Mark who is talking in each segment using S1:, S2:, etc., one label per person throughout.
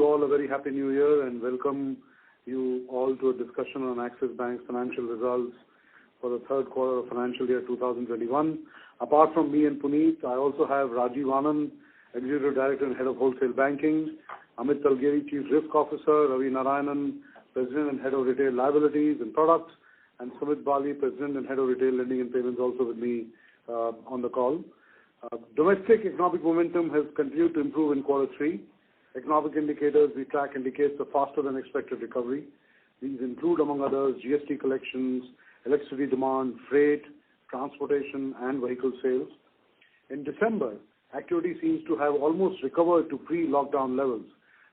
S1: you all a very happy new year and welcome you all to a discussion on Axis Bank's financial results for the third quarter of financial year 2021. Apart from me and Puneet, I also have Rajiv Anand, Executive Director and Head of Wholesale Banking, Amit Talgeri, Chief Risk Officer, Ravi Narayanan, President and Head of Retail Liabilities and Products, and Sumit Bali, President and Head of Retail Lending and Payments, also with me on the call. Domestic economic momentum has continued to improve in quarter three. Economic indicators we track indicates a faster than expected recovery. These include, among others, GST collections, electricity demand, freight, transportation, and vehicle sales. In December, activity seems to have almost recovered to pre-lockdown levels.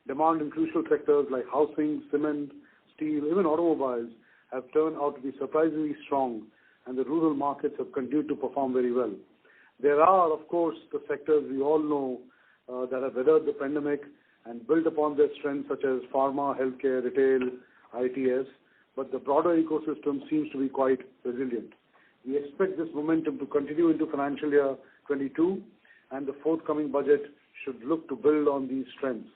S1: Demand in crucial sectors like housing, cement, steel, even automobiles have turned out to be surprisingly strong, and the rural markets have continued to perform very well. There are, of course, the sectors we all know that have weathered the pandemic and built upon their strengths, such as pharma, healthcare, retail, ITS, but the broader ecosystem seems to be quite resilient. We expect this momentum to continue into financial year 22, and the forthcoming budget should look to build on these strengths.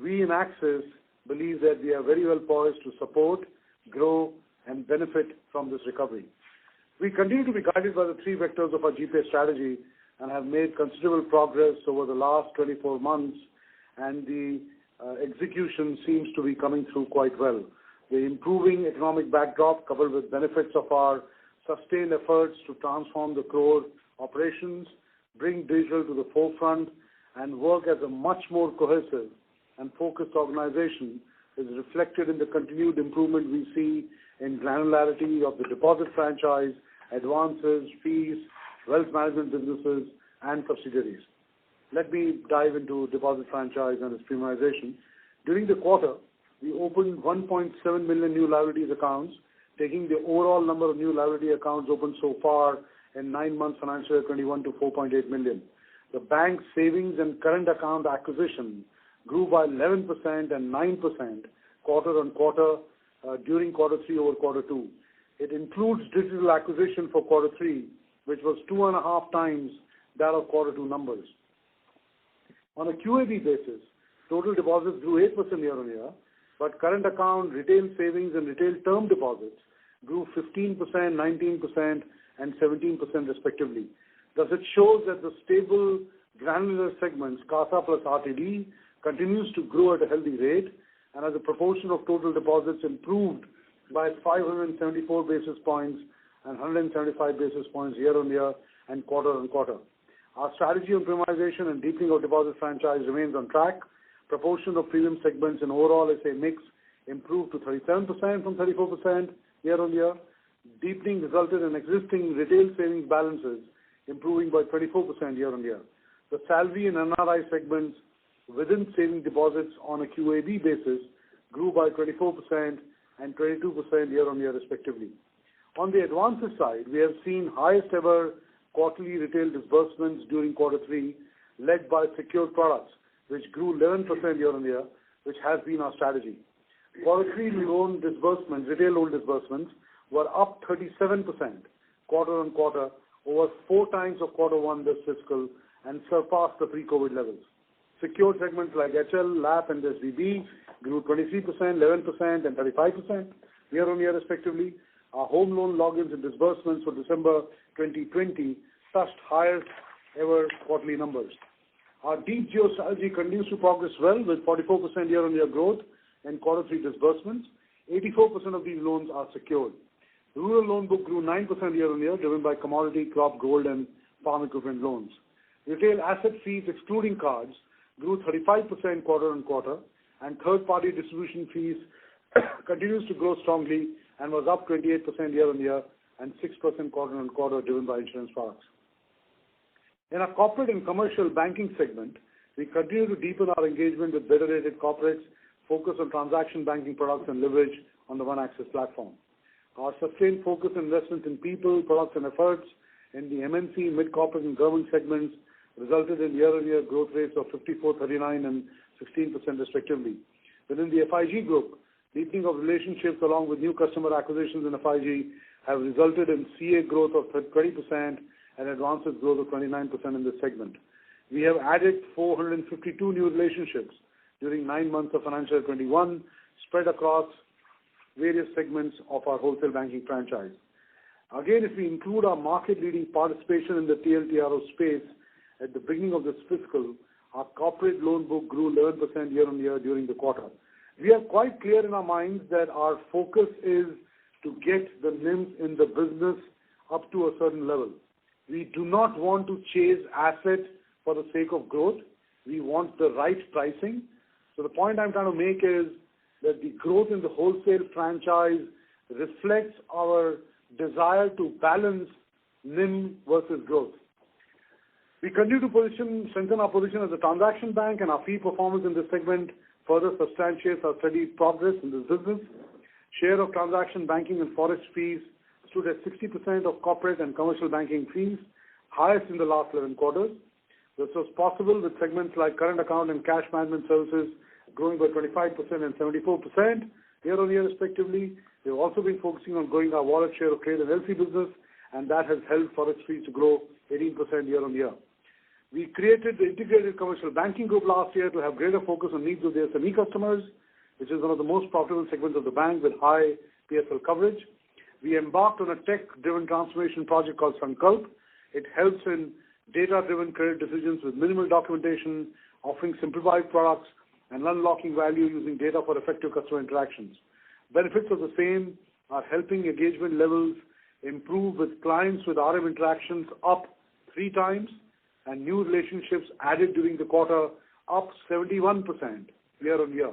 S1: We in Axis believe that we are very well poised to support, grow, and benefit from this recovery. We continue to be guided by the three vectors of our GPS strategy and have made considerable progress over the last 24 months, and the execution seems to be coming through quite well. The improving economic backdrop, coupled with benefits of our sustained efforts to transform the core operations, bring digital to the forefront, and work as a much more cohesive and focused organization, is reflected in the continued improvement we see in granularity of the deposit franchise, advances, fees, wealth management businesses, and subsidiaries. Let me dive into deposit franchise and its premiumization. During the quarter, we opened 1.7 million new liabilities accounts, taking the overall number of new liability accounts opened so far in 9 months financial year 21 to 4.8 million. The bank's savings and current account acquisition grew by 11% and 9% quarter on quarter during quarter three over quarter two. It includes digital acquisition for quarter three, which was 2.5 times that of quarter two numbers. On a QAB basis, total deposits grew 8% year on year, but current account, retail savings, and retail term deposits grew 15%, 19%, and 17% respectively. Thus, it shows that the stable granular segments, CASA plus RTD, continues to grow at a healthy rate, and as a proportion of total deposits improved by 574 basis points and 175 basis points year on year and quarter on quarter. Our strategy on premiumization and deepening of deposit franchise remains on track. Proportion of premium segments in overall SA mix improved to 37% from 34% year on year. Deepening resulted in existing retail savings balances improving by 24% year on year. The salary and NRI segments within saving deposits on a QAB basis grew by 24% and 22% year on year respectively. On the advances side, we have seen highest ever quarterly retail disbursements during quarter three, led by secured products, which grew 11% year on year, which has been our strategy. Quarter three loan disbursements, retail loan disbursements, were up 37% quarter on quarter, over 4 times of quarter one this fiscal, and surpassed the pre-COVID levels. Secured segments like HL, LAP, and SBB grew 23%, 11%, and 35% year on year respectively. Our home loan logins and disbursements for December 2020 touched highest ever quarterly numbers. Our deep geo strategy continues to progress well with 44% year on year growth in quarter three disbursements. 84% of these loans are secured. The rural loan book grew 9% year on year, driven by commodity, crop, gold, and farm equipment loans. Retail asset fees excluding cards grew 35% quarter on quarter, and third-party distribution fees continues to grow strongly and was up 28% year on year and 6% quarter on quarter, driven by insurance products. In our corporate and commercial banking segment, we continue to deepen our engagement with better-rated corporates, focus on transaction banking products, and leverage on the One Axis platform. Our sustained focus and investments in people, products, and efforts in the MNC, mid-corporate, and government segments resulted in year-on-year growth rates of 54%, 39%, and 16% respectively. Within the FIG group, deepening of relationships along with new customer acquisitions in FIG have resulted in CA growth of 20% and advances growth of 29% in this segment. We have added 452 new relationships during 9 months of financial year 21, spread across various segments of our wholesale banking franchise. Again, if we include our market-leading participation in the TLTRO space at the beginning of this fiscal, our corporate loan book grew 11% year-on-year during the quarter. We are quite clear in our minds that our focus is to get the NIMs in the business up to a certain level. We do not want to chase assets for the sake of growth. We want the right pricing. So the point I'm trying to make is that the growth in the wholesale franchise reflects our desire to balance NIM versus growth. We continue to strengthen our position as a transaction bank, and our fee performance in this segment further substantiates our steady progress in this business. Share of transaction banking and forex fees stood at 60% of corporate and commercial banking fees, highest in the last 11 quarters. This was possible with segments like current account and cash management services growing by 25% and 74% year-on-year respectively. We've also been focusing on growing our wallet share of trade and LC business, and that has helped forex fees to grow 18% year-on-year. We created the integrated commercial banking group last year to have greater focus on needs of the SME customers, which is one of the most profitable segments of the bank with high PSL coverage. We embarked on a tech-driven transformation project called Sankalp. It helps in data-driven credit decisions with minimal documentation, offering simplified products, and unlocking value using data for effective customer interactions. Benefits of the same are helping engagement levels improve with clients with RM interactions up 3 times, and new relationships added during the quarter up 71% year-on-year.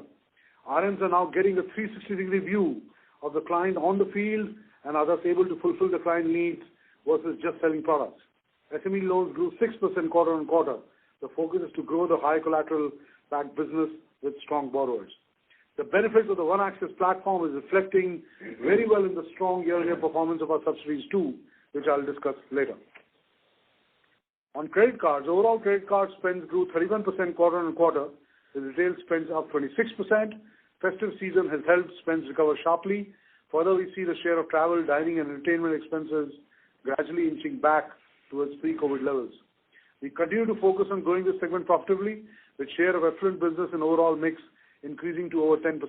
S1: RMs are now getting a 360-degree view of the client on the field and are thus able to fulfill the client needs versus just selling products. SME loans grew 6% quarter-on-quarter. The focus is to grow the high collateral-backed business with strong borrowers. The benefits of the One Axis platform is reflecting very well in the strong year-on-year performance of our subsidiaries too, which I'll discuss later. On credit cards, overall credit card spends grew 31% quarter-on-quarter, with retail spends up 26%. Festive season has helped spends recover sharply. Further, we see the share of travel, dining, and entertainment expenses gradually inching back towards pre-COVID levels. We continue to focus on growing this segment profitably, with share of affluent business and overall mix increasing to over 10%.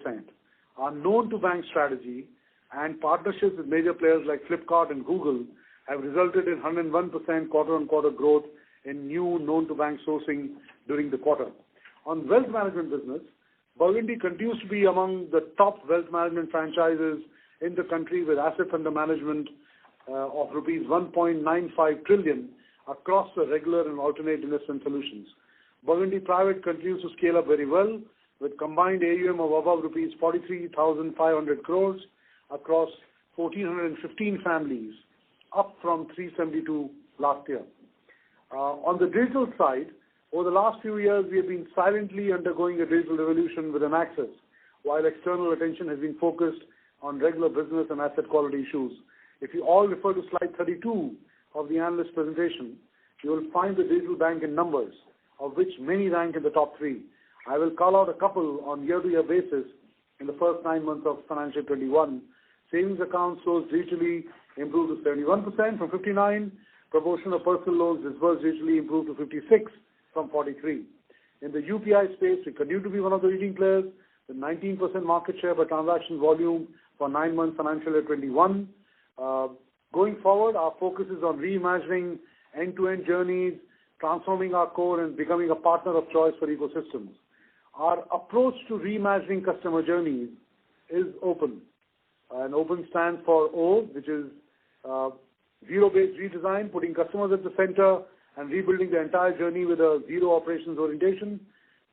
S1: Our known-to-bank strategy and partnerships with major players like Flipkart and Google have resulted in 101% quarter-on-quarter growth in new known-to-bank sourcing during the quarter. On wealth management business, Burgundy continues to be among the top wealth management franchises in the country with assets under management of rupees 1.95 trillion across the regular and alternate investment solutions. Burgundy Private continues to scale up very well with combined AUM of above rupees 43,500 crores across 1,415 families, up from 372 last year. On the digital side, over the last few years, we have been silently undergoing a digital revolution with Axis, while external attention has been focused on regular business and asset quality issues. If you all refer to slide 32 of the analyst presentation, you will find the digital bank in numbers, of which many rank in the top 3. I will call out a couple on year-to-year basis in the first 9 months of financial 21. Savings accounts sourced digitally improved to 71% from 59. Proportion of personal loans disbursed digitally improved to 56 from 43. In the UPI space, we continue to be one of the leading players with 19% market share by transaction volume for 9 months financial year 21. Going forward, our focus is on reimagining end-to-end journeys, transforming our core, and becoming a partner of choice for ecosystems. Our approach to reimagining customer journeys is open. And open stands for O, which is zero-based redesign, putting customers at the center and rebuilding the entire journey with a zero operations orientation.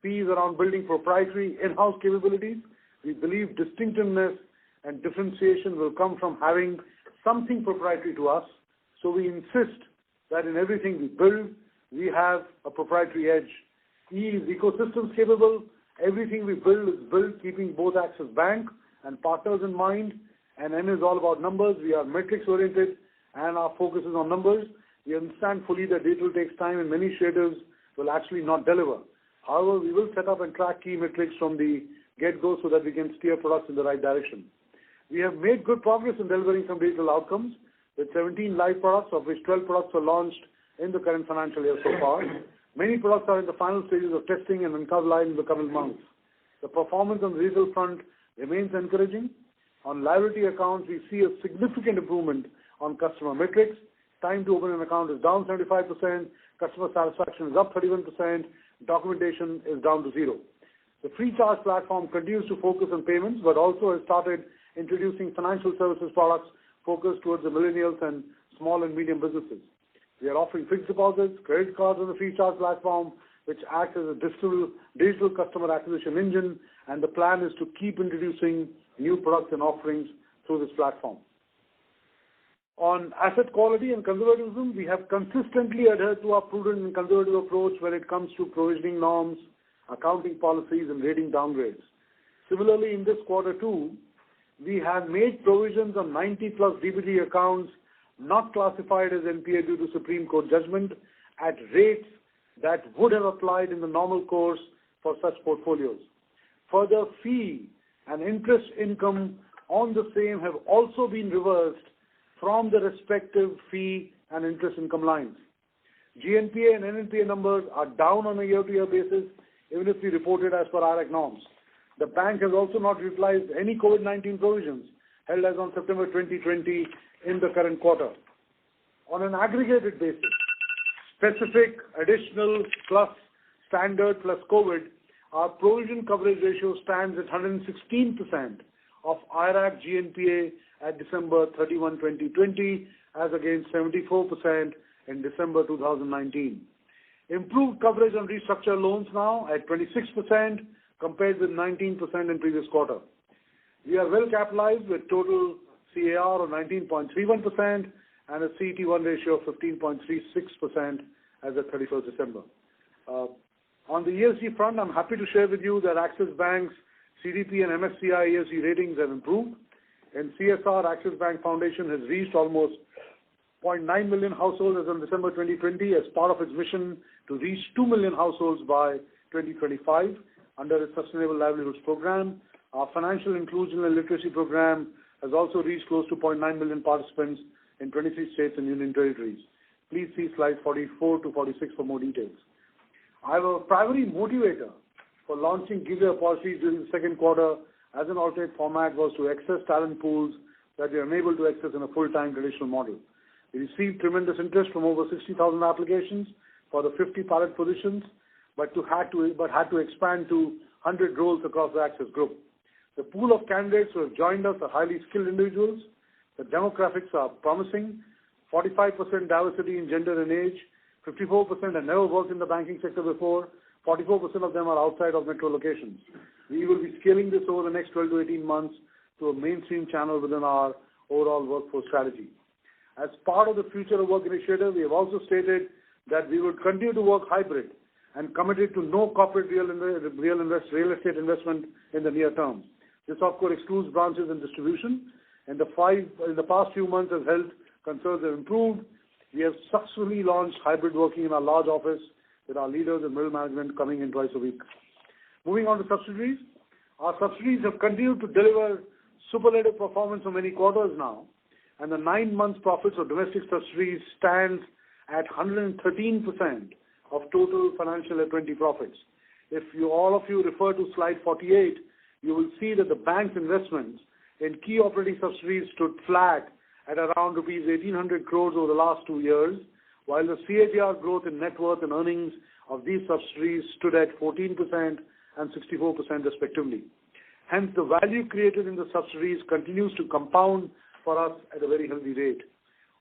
S1: P is around building proprietary in-house capabilities. We believe distinctiveness and differentiation will come from having something proprietary to us. So we insist that in everything we build, we have a proprietary edge. E is ecosystems capable. Everything we build is built keeping both Axis Bank and partners in mind. And N is all about numbers. We are metrics-oriented, and our focus is on numbers. We understand fully that digital takes time and many initiatives will actually not deliver. However, we will set up and track key metrics from the get-go so that we can steer products in the right direction. We have made good progress in delivering some digital outcomes with 17 live products, of which 12 products were launched in the current financial year so far. Many products are in the final stages of testing and will come live in the coming months. The performance on the retail front remains encouraging. On liability accounts, we see a significant improvement on customer metrics. Time to open an account is down 75%, customer satisfaction is up 31%, documentation is down to 0. The FreeCharge platform continues to focus on payments, but also has started introducing financial services products focused towards the millennials and small and medium businesses. We are offering fixed deposits, credit cards on the FreeCharge platform, which acts as a digital customer acquisition engine, and the plan is to keep introducing new products and offerings through this platform. On asset quality and conservatism, we have consistently adhered to our prudent and conservative approach when it comes to provisioning norms, accounting policies, and rating downgrades. Similarly, in this quarter too, we have made provisions on 90-plus DBT accounts not classified as NPA due to Supreme Court judgment at rates that would have applied in the normal course for such portfolios. Further, fee and interest income on the same have also been reversed from the respective fee and interest income lines. GNPA and NNPA numbers are down on a year-to-year basis, even if we reported as per IRAC norms. The bank has also not utilized any COVID-19 provisions held as on September 2020 in the current quarter. On an aggregated basis, specific, additional, plus standard, plus COVID, our provision coverage ratio stands at 116% of IRAC GNPA at December 31, 2020, as against 74% in December 2019. Improved coverage on restructured loans now at 26% compared with 19% in previous quarter. We are well capitalized with total CAR of 19.31% and a CET1 ratio of 15.36% as of 31st December. On the ESG front, I'm happy to share with you that Axis Bank's CDP and MSCI ESG ratings have improved. In CSR, Axis Bank Foundation has reached almost 0.9 million households as on December 2020 as part of its mission to reach 2 million households by 2025 under its Sustainable Livelihoods Program. Our financial inclusion and literacy program has also reached close to 0.9 million participants in 23 states and union territories. Please see slides 44 to 46 for more details. Our primary motivator for launching Give-Away policies during the second quarter as an alternate format was to access talent pools that we are unable to access in a full-time traditional model. We received tremendous interest from over 60,000 applications for the 50 pilot positions, but had to expand to 100 roles across the Axis Group. The pool of candidates who have joined us are highly skilled individuals. The demographics are promising. 45% diversity in gender and age. 54% have never worked in the banking sector before. 44% of them are outside of metro locations. We will be scaling this over the next 12 to 18 months to a mainstream channel within our overall workforce strategy. As part of the Future of Work initiative, we have also stated that we would continue to work hybrid and committed to no corporate real estate investment in the near term. This, of course, excludes branches and distribution. In the past few months, as health concerns have improved, we have successfully launched hybrid working in our large office with our leaders and middle management coming in twice a week. Moving on to subsidiaries. Our subsidiaries have continued to deliver superlative performance for many quarters now, and the 9 months profits of domestic subsidiaries stands at 113% of total financial year 20 profits. If all of you refer to slide 48, you will see that the bank's investments in key operating subsidiaries stood flat at around rupees 1,800 crores over the last 2 years, while the CAGR growth in net worth and earnings of these subsidiaries stood at 14% and 64% respectively. Hence, the value created in the subsidiaries continues to compound for us at a very healthy rate.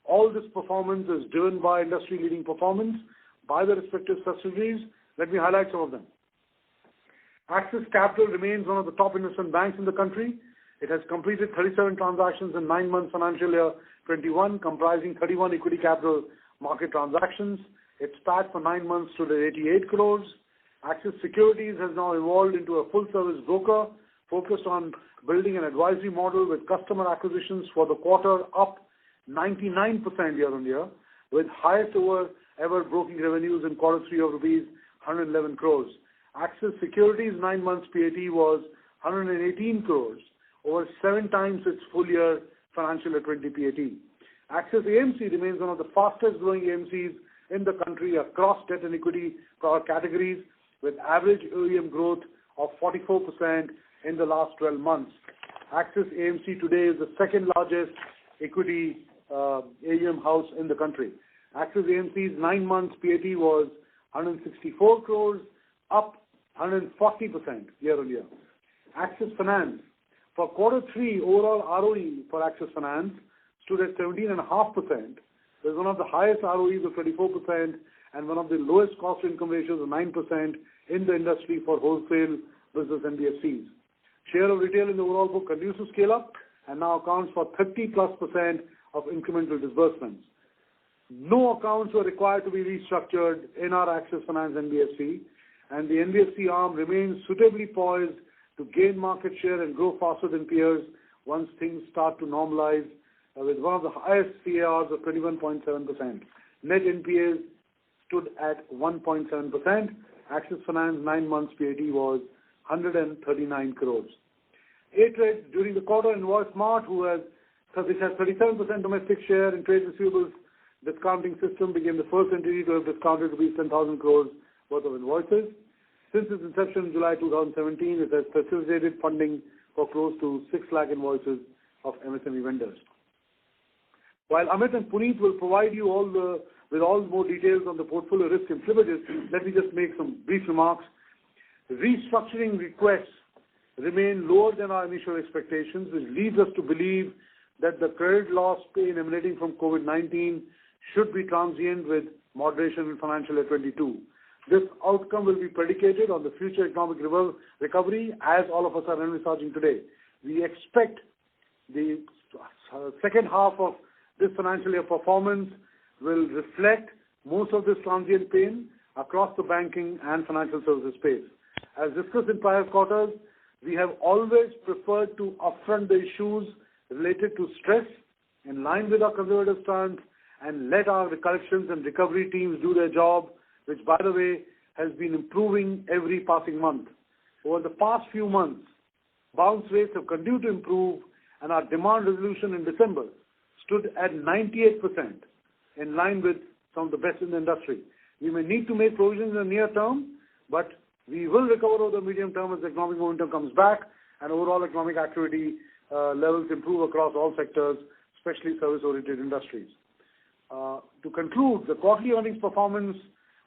S1: All this performance is driven by industry-leading performance by the respective subsidiaries. Let me highlight some of them. Axis Capital remains one of the top investment banks in the country. It has completed 37 transactions in 9 months financial year 21, comprising 31 equity capital market transactions. Its PAT for 9 months stood at 88 crores. Axis Securities has now evolved into a full-service broker focused on building an advisory model with customer acquisitions for the quarter up 99% year-on-year, with highest ever broking revenues in quarter 3 of rupees 111 crores. Axis Securities 9 months PAT was 118 crores, over 7 times its full year financial year 20 PAT. Axis AMC remains one of the fastest growing AMCs in the country across debt and equity product categories, with average AUM growth of 44% in the last 12 months. Axis AMC today is the second largest equity AUM house in the country. Axis AMC's 9 months PAT was 164 crores, up 140% year on year. Axis Finance, for quarter 3, overall ROE for Axis Finance stood at 17.5%. There's one of the highest ROEs of 24% and one of the lowest cost-to-income ratios of 9% in the industry for wholesale business NBFCs. Share of retail in the overall book continues to scale up and now accounts for 30+% of incremental disbursements. No accounts were required to be restructured in our Axis Finance NBFC, and the NBFC arm remains suitably poised to gain market share and grow faster than peers once things start to normalize, with one of the highest CARs of 21.7%. Net NPAs stood at 1.7%. Axis Finance 9 months PAT was 139 crores. A-Trade during the quarter, InvoiceMart, which has 37% domestic share in trade receivables discounting system, became the first entity to have discounted rupees 10,000 crores worth of invoices. Since its inception in July 2017, it has facilitated funding for close to 6 lakh invoices of MSME vendors. While Amit and Puneet will provide you with more details on the portfolio risk and slippages, let me just make some brief remarks. Restructuring requests remain lower than our initial expectations, which leads us to believe that the credit loss pain emanating from COVID-19 should be transient with moderation in financial year 22. This outcome will be predicated on the future economic recovery, as all of us are envisaging today. We expect the second half of this financial year performance will reflect most of this transient pain across the banking and financial services space. As discussed in prior quarters, we have always preferred to upfront the issues related to stress in line with our conservative stance and let our collections and recovery teams do their job, which, by the way, has been improving every passing month. Over the past few months, bounce rates have continued to improve, and our demand resolution in December stood at 98%, in line with some of the best in the industry. We may need to make provisions in the near term, but we will recover over the medium term as the economic momentum comes back and overall economic activity levels improve across all sectors, especially service-oriented industries. To conclude, the quarterly earnings performance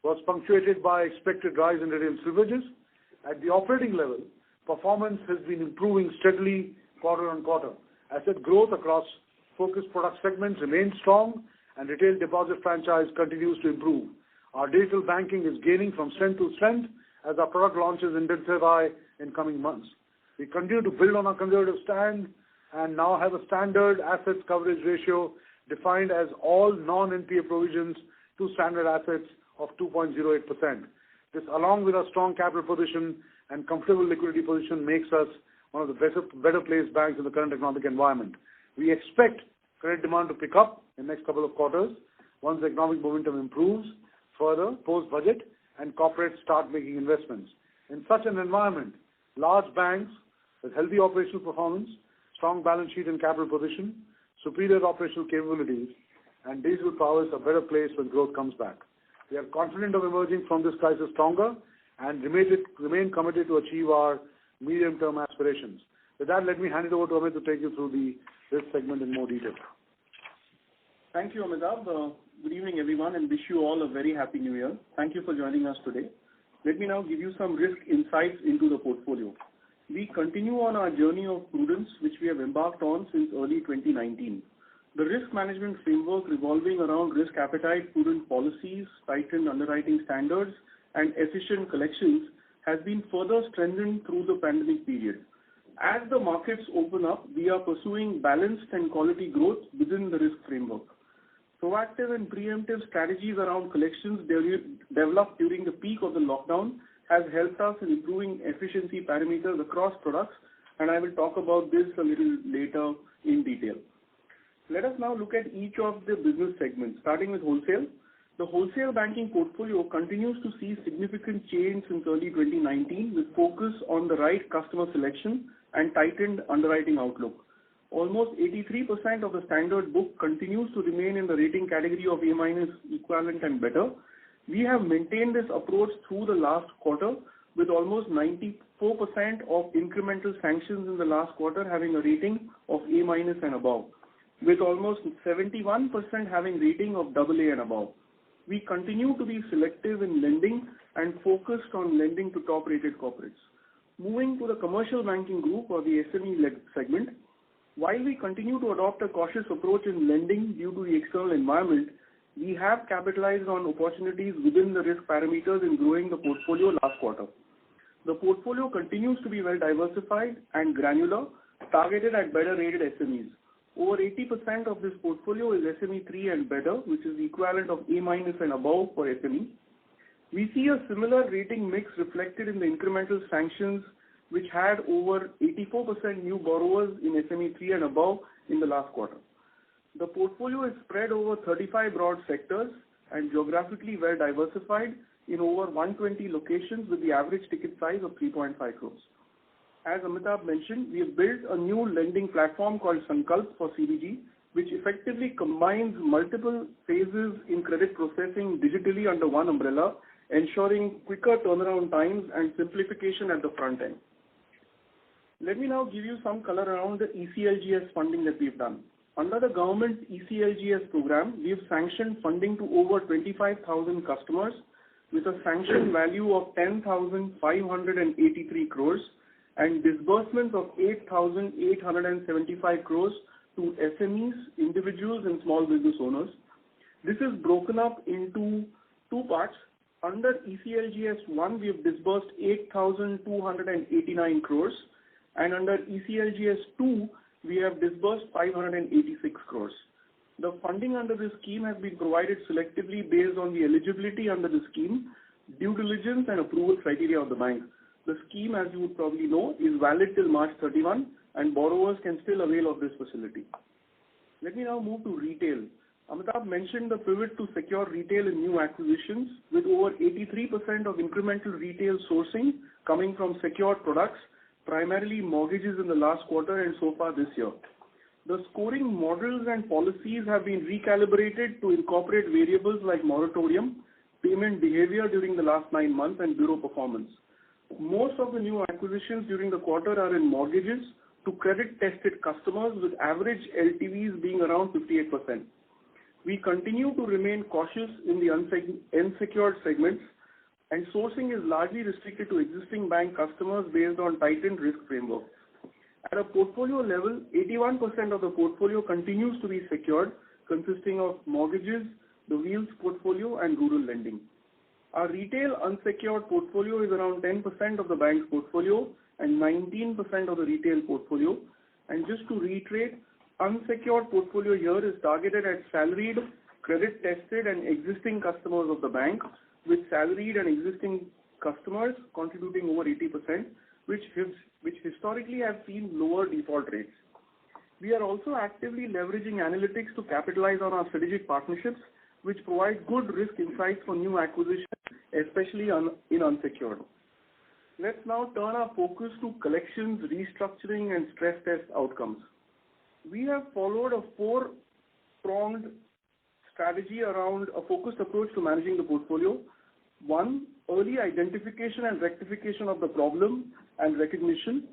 S1: was punctuated by expected rise in retail slippages. At the operating level, performance has been improving steadily quarter on quarter. Asset growth across focused product segments remains strong, and retail deposit franchise continues to improve. Our digital banking is gaining from strength to strength as our product launches intensify in coming months. We continue to build on our conservative stand and now have a standard assets coverage ratio defined as all non-NPA provisions to standard assets of 2.08%. This, along with our strong capital position and comfortable liquidity position, makes us one of the better placed banks in the current economic environment. We expect credit demand to pick up in the next couple of quarters once the economic momentum improves further post-budget and corporates start making investments. In such an environment, large banks with healthy operational performance, strong balance sheet and capital position, superior operational capabilities, and digital powers are better placed when growth comes back. We are confident of emerging from this crisis stronger and remain committed to achieve our medium-term aspirations. With that, let me hand it over to Amit to take you through this segment in more detail.
S2: Thank you, Amitabh. Good evening, everyone, and wish you all a very happy new year. Thank you for joining us today. Let me now give you some risk insights into the portfolio. We continue on our journey of prudence, which we have embarked on since early 2019. The risk management framework revolving around risk appetite, prudent policies, tightened underwriting standards, and efficient collections has been further strengthened through the pandemic period. As the markets open up, we are pursuing balanced and quality growth within the risk framework. Proactive and preemptive strategies around collections developed during the peak of the lockdown has helped us in improving efficiency parameters across products, and I will talk about this a little later in detail. Let us now look at each of the business segments, starting with wholesale. The wholesale banking portfolio continues to see significant change since early 2019 with focus on the right customer selection and tightened underwriting outlook. Almost 83% of the standard book continues to remain in the rating category of A- equivalent and better. We have maintained this approach through the last quarter with almost 90% of incremental sanctions in the last quarter having a rating of A- and above, with almost 71% having rating of AA and above. We continue to be selective in lending and focused on lending to top-rated corporates. Moving to the commercial banking group or the SME segment, while we continue to adopt a cautious approach in lending due to the external environment, we have capitalized on opportunities within the risk parameters in growing the portfolio last quarter. The portfolio continues to be well diversified and granular, targeted at better rated SMEs. Over 80% of this portfolio is SME 3 and better, which is the equivalent of A- and above for SME. We see a similar rating mix reflected in the incremental sanctions, which had over 84% new borrowers in SME 3 and above in the last quarter. The portfolio is spread over 35 broad sectors and geographically well diversified in over 120 locations with the average ticket size of 3.5 crores. As Amitabh mentioned, we have built a new lending platform called Sankalp for CBG, which effectively combines multiple phases in credit processing digitally under one umbrella, ensuring quicker turnaround times and simplification at the front end. Let me now give you some color around the ECLGS funding that we've done. Under the government ECLGS program, we have sanctioned funding to over 25,000 customers with a sanction value of 10,583 crores and disbursements of 8,875 crores to SMEs, individuals and small business owners. This is broken up into two parts. Under ECLGS 1, we have disbursed 8,289 crores and under ECLGS 2, we have disbursed 586 crores. The funding under this scheme has been provided selectively based on the eligibility under the scheme, due diligence and approval criteria of the bank. The scheme, as you would probably know, is valid till March 31 and borrowers can still avail of this facility. Let me now move to retail. Amitabh mentioned the pivot to secure retail in new acquisitions with over 83% of incremental retail sourcing coming from secured products, primarily mortgages in the last quarter and so far this year. The scoring models and policies have been recalibrated to incorporate variables like moratorium, payment behavior during the last 9 months and bureau performance. Most of the new acquisitions during the quarter are in mortgages to credit-tested customers with average LTVs being around 58%. We continue to remain cautious in the unsecured segments and sourcing is largely restricted to existing bank customers based on tightened risk framework. At a portfolio level, 81% of the portfolio continues to be secured, consisting of mortgages, the Wheels portfolio and rural lending. Our retail unsecured portfolio is around 10% of the bank's portfolio and 19% of the retail portfolio. And just to reiterate, unsecured portfolio here is targeted at salaried, credit-tested and existing customers of the bank, with salaried and existing customers contributing over 80%, which historically have seen lower default rates. We are also actively leveraging analytics to capitalize on our strategic partnerships, which provide good risk insights for new acquisitions, especially in unsecured. Let's now turn our focus to collections, restructuring and stress test outcomes. We have followed a 4-pronged strategy around a focused approach to managing the portfolio. 1, early identification and rectification of the problem and recognition.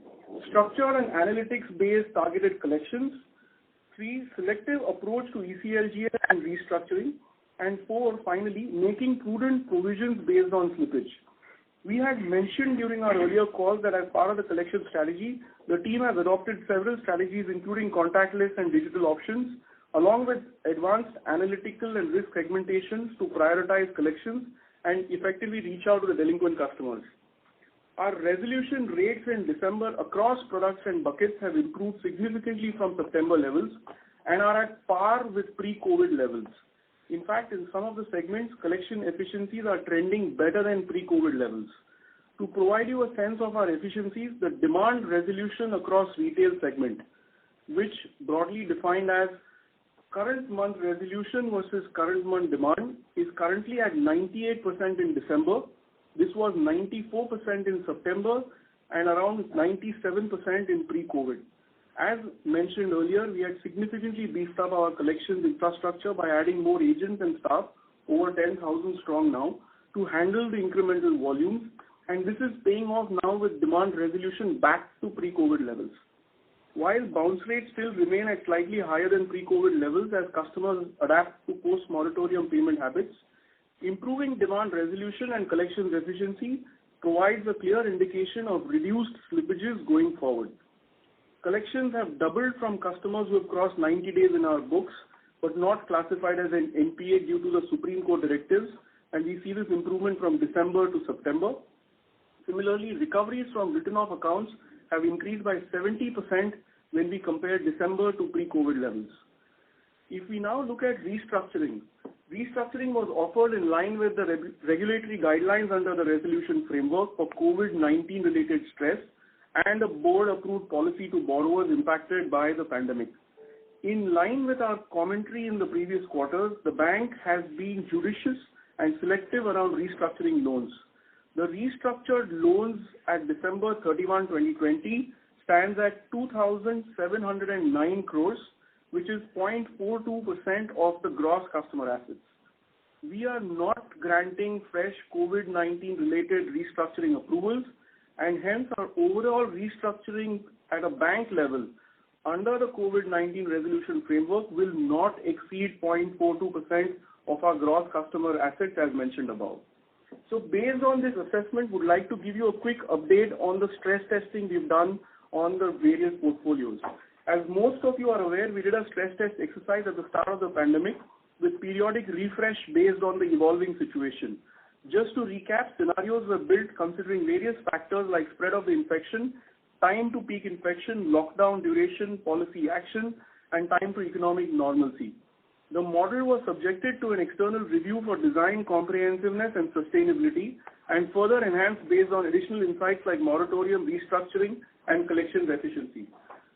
S2: Structured and analytics-based targeted collections. 3, selective approach to ECLGS and restructuring. And 4, finally, making prudent provisions based on slippage. We had mentioned during our earlier calls that as part of the collection strategy, the team has adopted several strategies including contactless and digital options, along with advanced analytical and risk segmentations to prioritize collections and effectively reach out to the delinquent customers. Our resolution rates in December across products and buckets have improved significantly from September levels and are at par with pre-COVID levels. In fact, in some of the segments, collection efficiencies are trending better than pre-COVID levels. To provide you a sense of our efficiencies, the demand resolution across retail segment, which broadly defined as current month resolution versus current month demand, is currently at 98% in December. This was 94% in September and around 97% in pre-COVID. As mentioned earlier, we had significantly beefed up our collections infrastructure by adding more agents and staff, over 10,000 strong now, to handle the incremental volumes, and this is paying off now with demand resolution back to pre-COVID levels. While bounce rates still remain at slightly higher than pre-COVID levels as customers adapt to post-moratorium payment habits, improving demand resolution and collections efficiency provides a clear indication of reduced slippages going forward. Collections have doubled from customers who have crossed 90 days in our books but not classified as an NPA due to the Supreme Court directives, and we see this improvement from December to September. Similarly, recoveries from written-off accounts have increased by 70% when we compare December to pre-COVID levels. If we now look at restructuring, restructuring was offered in line with the regulatory guidelines under the resolution framework for COVID-19 related stress and a board-approved policy to borrowers impacted by the pandemic. In line with our commentary in the previous quarters, the bank has been judicious and selective around restructuring loans. The restructured loans at December 31, 2020 stands at 2,709 crores, which is 0.42% of the gross customer assets. We are not granting fresh COVID-19 related restructuring approvals, and hence our overall restructuring at a bank level under the COVID-19 resolution framework will not exceed 0.42% of our gross customer assets as mentioned above. So based on this assessment, would like to give you a quick update on the stress testing we've done on the various portfolios. As most of you are aware, we did a stress test exercise at the start of the pandemic with periodic refresh based on the evolving situation. Just to recap, scenarios were built considering various factors like spread of the infection, time to peak infection, lockdown duration, policy action, and time to economic normalcy. The model was subjected to an external review for design comprehensiveness and sustainability and further enhanced based on additional insights like moratorium, restructuring, and collections efficiency.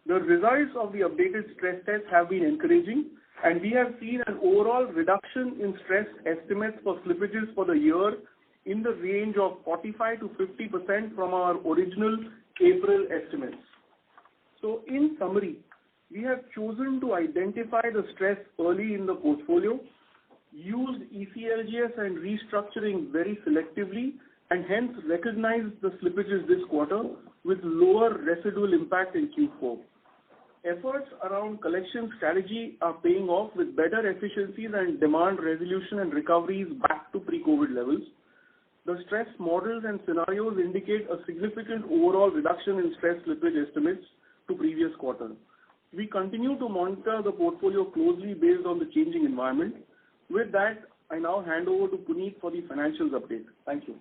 S2: The results of the updated stress tests have been encouraging, and we have seen an overall reduction in stress estimates for slippages for the year in the range of 45 to 50% from our original April estimates. So in summary, we have chosen to identify the stress early in the portfolio, used ECLGS and restructuring very selectively, and hence recognized the slippages this quarter with lower residual impact in Q4. Efforts around collection strategy are paying off with better efficiencies and demand resolution and recoveries back to pre-COVID levels. The stress models and scenarios indicate a significant overall reduction in stress slippage estimates to previous quarter. We continue to monitor the portfolio closely based on the changing environment. With that, I now hand over to Puneet for the financials update. Thank you.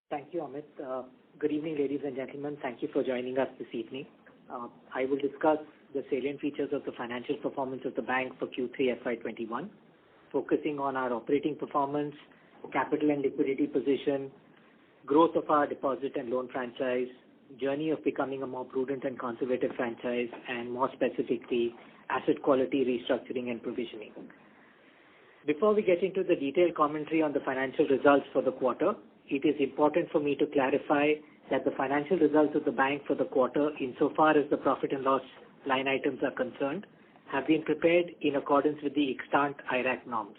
S3: Thank you, Amit. Good evening, ladies and gentlemen. Thank you for joining us this evening. I will discuss the salient features of the financial performance of the bank for Q3FY21, focusing on our operating performance, capital and liquidity position, growth of our deposit and loan franchise, journey of becoming a more prudent and conservative franchise, and more specifically, asset quality, restructuring, and provisioning. Before we get into the detailed commentary on the financial results for the quarter, it is important for me to clarify that the financial results of the bank for the quarter, insofar as the profit and loss line items are concerned, have been prepared in accordance with the extant IRAC norms.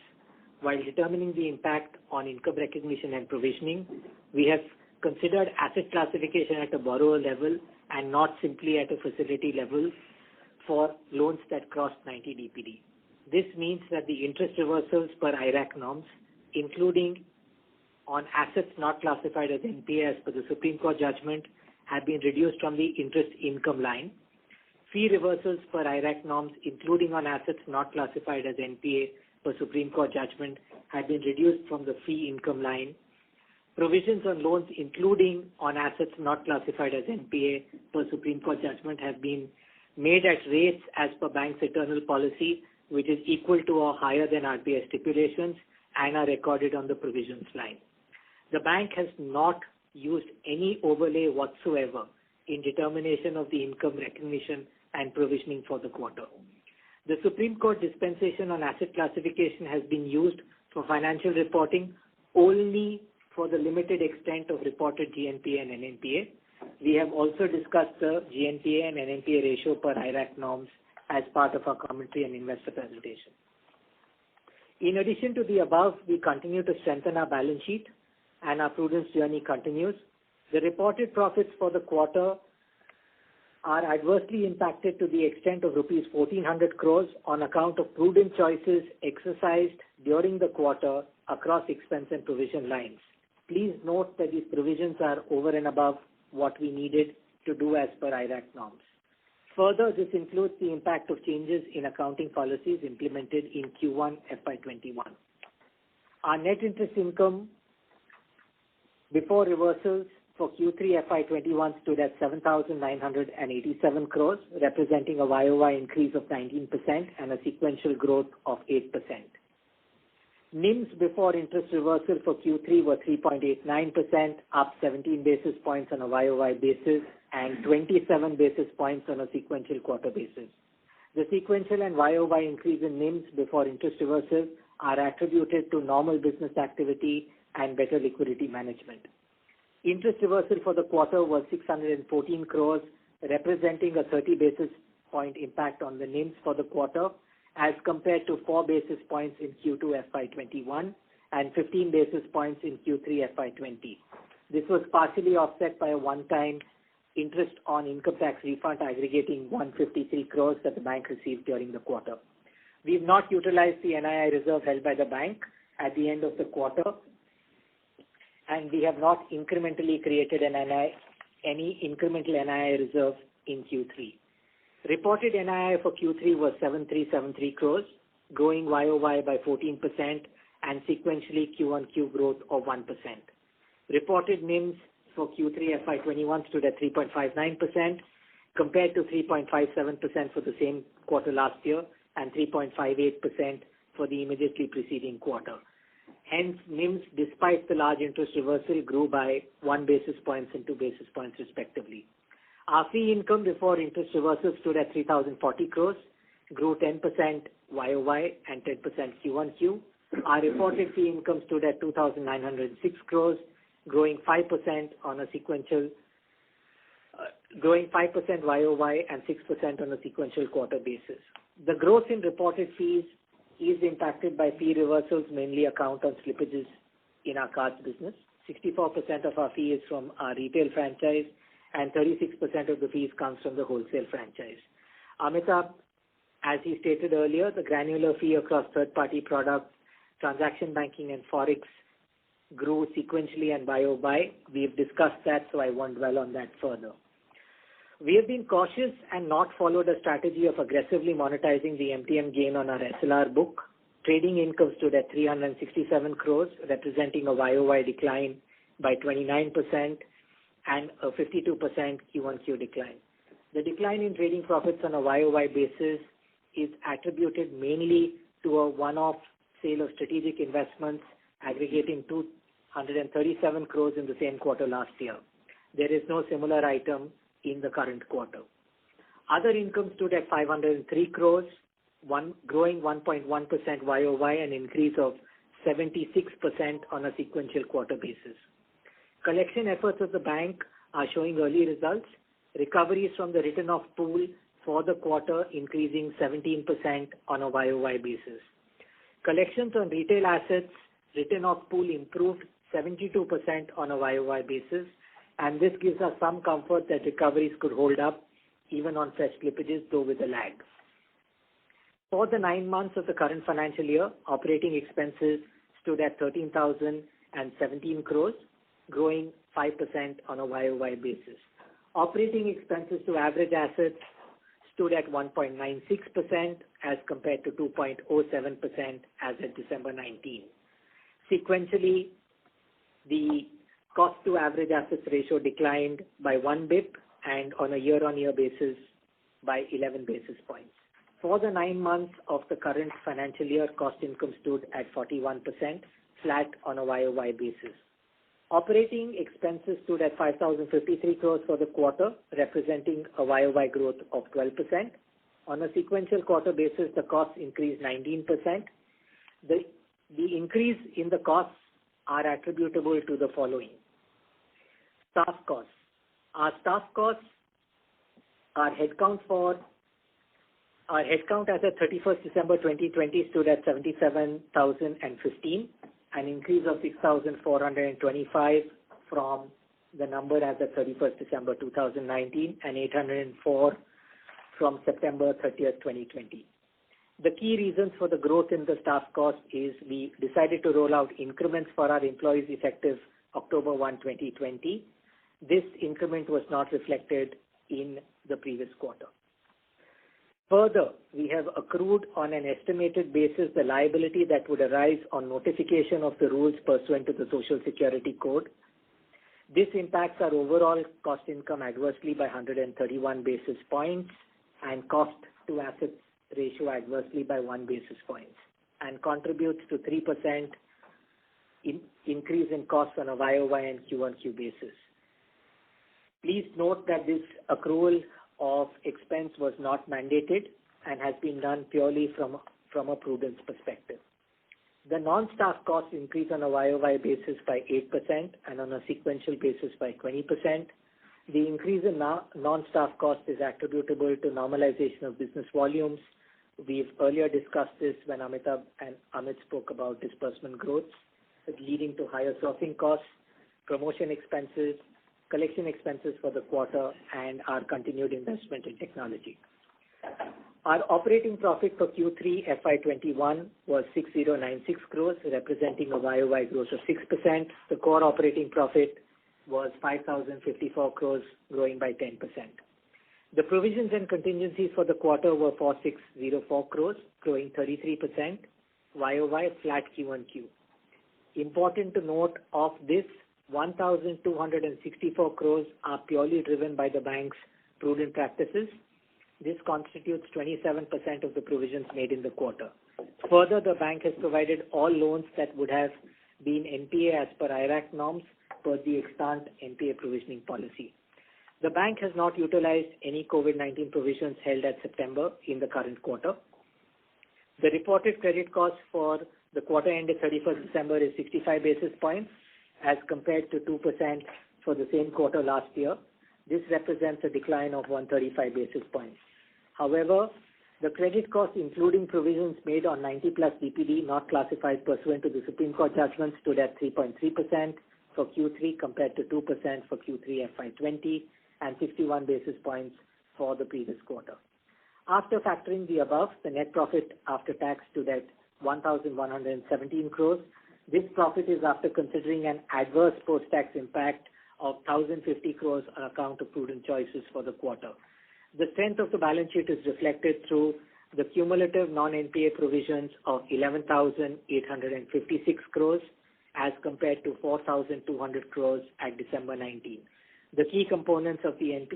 S3: While determining the impact on income recognition and provisioning, we have considered asset classification at a borrower level and not simply at a facility level for loans that cross 90 DPD. This means that the interest reversals per IRAC norms, including on assets not classified as NPA as per the Supreme Court judgment, have been reduced from the interest income line. Fee reversals per IRAC norms, including on assets not classified as NPA per Supreme Court judgment, have been reduced from the fee income line. Provisions on loans, including on assets not classified as NPA per Supreme Court judgment, have been made at rates as per bank's internal policy, which is equal to or higher than RBI stipulations, and are recorded on the provisions line. The bank has not used any overlay whatsoever in determination of the income recognition and provisioning for the quarter. The Supreme Court dispensation on asset classification has been used for financial reporting only for the limited extent of reported GNPA and NNPA. We have also discussed the GNPA and NNPA ratio per IRAC norms as part of our commentary and investor presentation. In addition to the above, we continue to strengthen our balance sheet and our prudence journey continues. The reported profits for the quarter are adversely impacted to the extent of rupees 1,400 crores on account of prudent choices exercised during the quarter across expense and provision lines. Please note that these provisions are over and above what we needed to do as per IRAC norms. Further, this includes the impact of changes in accounting policies implemented in Q1 FY21. Our net interest income before reversals for Q3 FY21 stood at 7,987 crores, representing a YOY increase of 19% and a sequential growth of 8%. NIMs before interest reversal for Q3 were 3.89%, up 17 basis points on a YOY basis and 27 basis points on a sequential quarter basis. The sequential and YOY increase in NIMs before interest reversal are attributed to normal business activity and better liquidity management. Interest reversal for the quarter was 614 crores, representing a 30 basis point impact on the NIMs for the quarter as compared to 4 basis points in Q2 FY21 and 15 basis points in Q3 FY20. This was partially offset by a one-time interest on income tax refund aggregating 153 crores that the bank received during the quarter. We have not utilized the NII reserve held by the bank at the end of the quarter, and we have not incrementally created any incremental NII reserve in Q3. Reported NII for Q3 was 7,373 crores, growing YOY by 14% and sequentially Q1Q growth of 1%. Reported NIMs for Q3 FY21 stood at 3.59% compared to 3.57% for the same quarter last year and 3.58% for the immediately preceding quarter. Hence, NIMs, despite the large interest reversal, grew by 1 basis points and 2 basis points respectively. Our fee income before interest reversal stood at 3,040 crores, grew 10% YOY and 10% Q1Q. Our reported fee income stood at 2,906 crores, growing 5% on a sequential, growing 5% YOY and 6% on a sequential quarter basis. The growth in reported fees is impacted by fee reversals, mainly account on slippages in our cards business. 64% of our fee is from our retail franchise and 36% of the fees comes from the wholesale franchise. Amitabh, as he stated earlier, the granular fee across third-party products, transaction banking and forex grew sequentially and YOY. We've discussed that, so I won't dwell on that further. We have been cautious and not followed a strategy of aggressively monetizing the MTM gain on our SLR book. Trading income stood at 367 crores, representing a YOY decline by 29% and a 52% Q1Q decline. The decline in trading profits on a YOY basis is attributed mainly to a one-off sale of strategic investments aggregating 237 crores in the same quarter last year. There is no similar item in the current quarter. Other income stood at 503 crores, growing 1.1% YOY, an increase of 76% on a sequential quarter basis. Collection efforts of the bank are showing early results. Recoveries from the written-off pool for the quarter increasing 17% on a YOY basis. Collections on retail assets written-off pool improved 72% on a YOY basis, and this gives us some comfort that recoveries could hold up even on fresh slippages, though with a lag. For the 9 months of the current financial year, operating expenses stood at 13,017 crores, growing 5% on a YOY basis. Operating expenses to average assets stood at 1.96% as compared to 2.07% as of December 19. Sequentially, the cost to average assets ratio declined by 1 bip and on a year-on-year basis by 11 basis points. For the 9 months of the current financial year, cost income stood at 41%, flat on a YOY basis. Operating expenses stood at 5,053 crores for the quarter, representing a YOY growth of 12%. On a sequential quarter basis, the costs increased 19%. The increase in the costs are attributable to the following. Staff costs. Our staff costs, our headcount as of 31st December 2020 stood at 77,015 an increase of 6,425 from the number as of 31st December 2019 and 804 from September 30th, 2020. The key reasons for the growth in the staff cost is we decided to roll out increments for our employees effective October 1, 2020. This increment was not reflected in the previous quarter. Further, we have accrued on an estimated basis the liability that would arise on notification of the rules pursuant to the Social Security Code. This impacts our overall cost income adversely by 131 basis points and cost to assets ratio adversely by 1 basis point and contributes to 3% increase in costs on a YOY and Q1Q basis. Please note that this accrual of expense was not mandated and has been done purely from a prudence perspective. The non-staff costs increase on a YOY basis by 8% and on a sequential basis by 20%. The increase in non-staff cost is attributable to normalization of business volumes. We've earlier discussed this when Amitabh and Amit spoke about disbursement growth, leading to higher sourcing costs, promotion expenses, collection expenses for the quarter, and our continued investment in technology. Our operating profit for Q3 FY21 was 6096 crores, representing a YOY growth of 6%. The core operating profit was 5054 crores, growing by 10%. The provisions and contingencies for the quarter were 4604 crores, growing 33%, YOY flat Q1Q. Important to note, of this, 1,264 crores are purely driven by the bank's prudent practices. This constitutes 27% of the provisions made in the quarter. Further, the bank has provided all loans that would have been NPA as per IRAC norms per the extant NPA provisioning policy. The bank has not utilized any COVID-19 provisions held at September in the current quarter. The reported credit cost for the quarter ended 31st December is 65 basis points as compared to 2% for the same quarter last year. This represents a decline of 135 basis points. However, the credit cost including provisions made on 90 plus DPD not classified pursuant to the Supreme Court judgment stood at 3.3% for Q3 compared to 2% for Q3 FY20 and 61 basis points for the previous quarter. After factoring the above, the net profit after tax stood at 1,117 crores. This profit is after considering an adverse post-tax impact of 1,050 crores on account of prudent choices for the quarter. The strength of the balance sheet is reflected through the cumulative non-NPA provisions of 11,856 crores as compared to 4,200 crores at December 19. The key components of the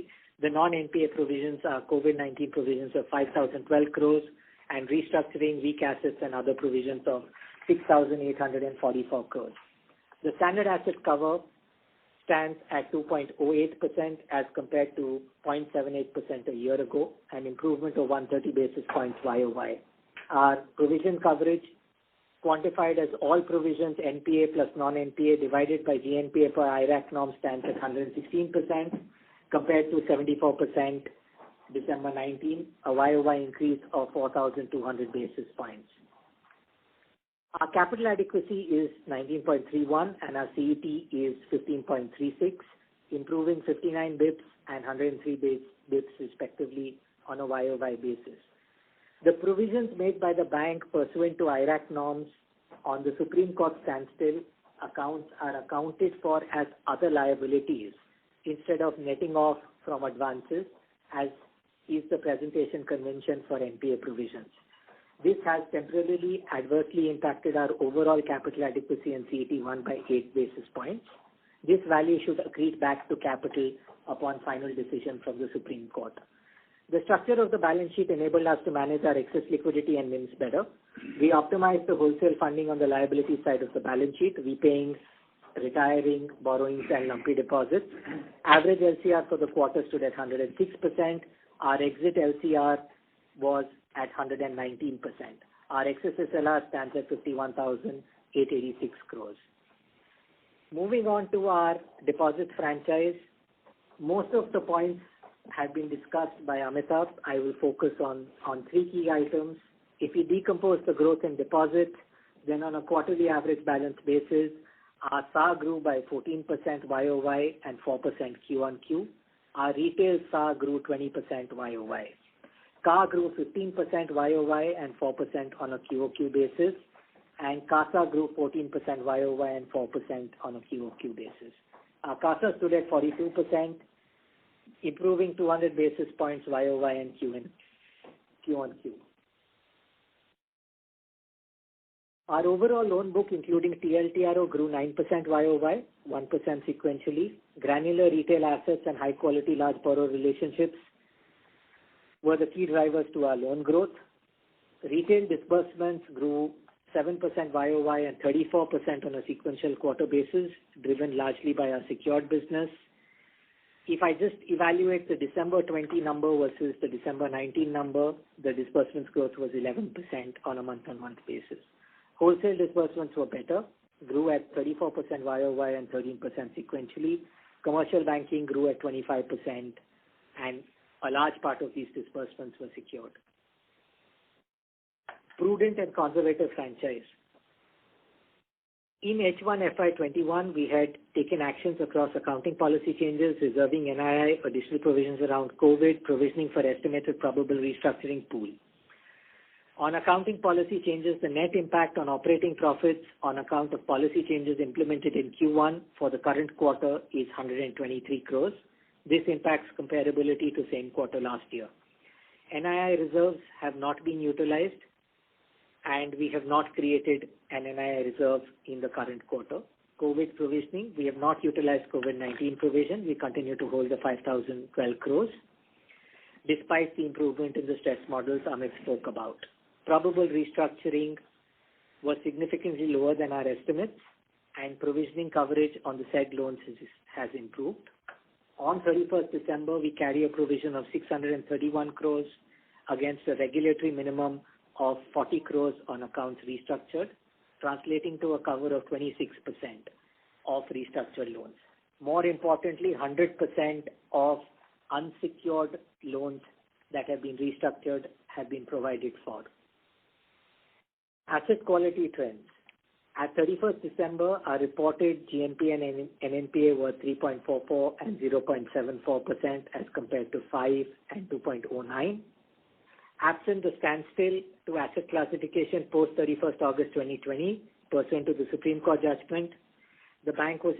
S3: non-NPA provisions are COVID-19 provisions of 5,012 crores and restructuring, weak assets and other provisions of 6,844 crores. The standard asset cover stands at 2.08% as compared to 0.78% a year ago, an improvement of 130 basis points YOY. Our provision coverage, quantified as all provisions NPA plus non-NPA divided by GNPA per IRAC norm, stands at 116% compared to 74% December 19, a YOY increase of 4,200 basis points. Our capital adequacy is 19.31 and our CET is 15.36, improving 59 bips and 103 bips respectively on a YOY basis. The provisions made by the bank pursuant to IRAC norms on the Supreme Court standstill accounts are accounted for as other liabilities instead of netting off from advances, as is the presentation convention for NPA provisions. This has temporarily adversely impacted our overall capital adequacy and CET1 by 8 basis points. This value should accrete back to capital upon final decision from the Supreme Court. The structure of the balance sheet enabled us to manage our excess liquidity and NIMs better. We optimized the wholesale funding on the liability side of the balance sheet, repaying, retiring, borrowings and lumpy deposits. Average LCR for the quarter stood at 106%. Our exit LCR was at 119%. Our excess SLR stands at 51,886 crores. Moving on to our deposit franchise, most of the points have been discussed by Amitabh. I will focus on three key items. If we decompose the growth in deposits, Then on a quarterly average balance basis, our SA grew by 14% YOY and 4% Q on Q. Our retail SA grew 20% YOY. CA grew 15% YOY and 4% on a QOQ basis, and CASA grew 14% YOY and 4% on a QOQ basis. Our CASA stood at 42%, improving 200 basis points YOY and Q on Q. Our overall loan book, including TLTRO, grew 9% YOY, 1% sequentially. Granular retail assets and high-quality large borrower relationships were the key drivers to our loan growth. Retail disbursements grew 7% YOY and 34% on a sequential quarter basis, driven largely by our secured business. If I just evaluate the December 20 number versus the December 19 number, the disbursements growth was 11% on a month-on-month basis. Wholesale disbursements were better, grew at 34% YOY and 13% sequentially. Commercial banking grew at 25%, and a large part of these disbursements were secured. Prudent and conservative franchise. In H1 FY21, we had taken actions across accounting policy changes, reserving NII, additional provisions around COVID, provisioning for estimated probable restructuring pool. On accounting policy changes, the net impact on operating profits on account of policy changes implemented in Q1 for the current quarter is 123 crores. This impacts comparability to same quarter last year. NII reserves have not been utilized, and we have not created an NII reserve in the current quarter. COVID provisioning, we have not utilized COVID-19 provision. We continue to hold the 5,012 crores, despite the improvement in the stress models Amit spoke about. Probable restructuring was significantly lower than our estimates, and provisioning coverage on the said loans has improved. On 31st December, we carry a provision of 631 crores against a regulatory minimum of 40 crores on accounts restructured, translating to a cover of 26% of restructured loans. More importantly, 100% of unsecured loans that have been restructured have been provided for. Asset quality trends. At 31st December, our reported GNPA and NNPA were 3.44 and 0.74% as compared to 5 and 2.09. Absent the standstill to asset classification post 31st August 2020, pursuant to the Supreme Court judgment, if the bank was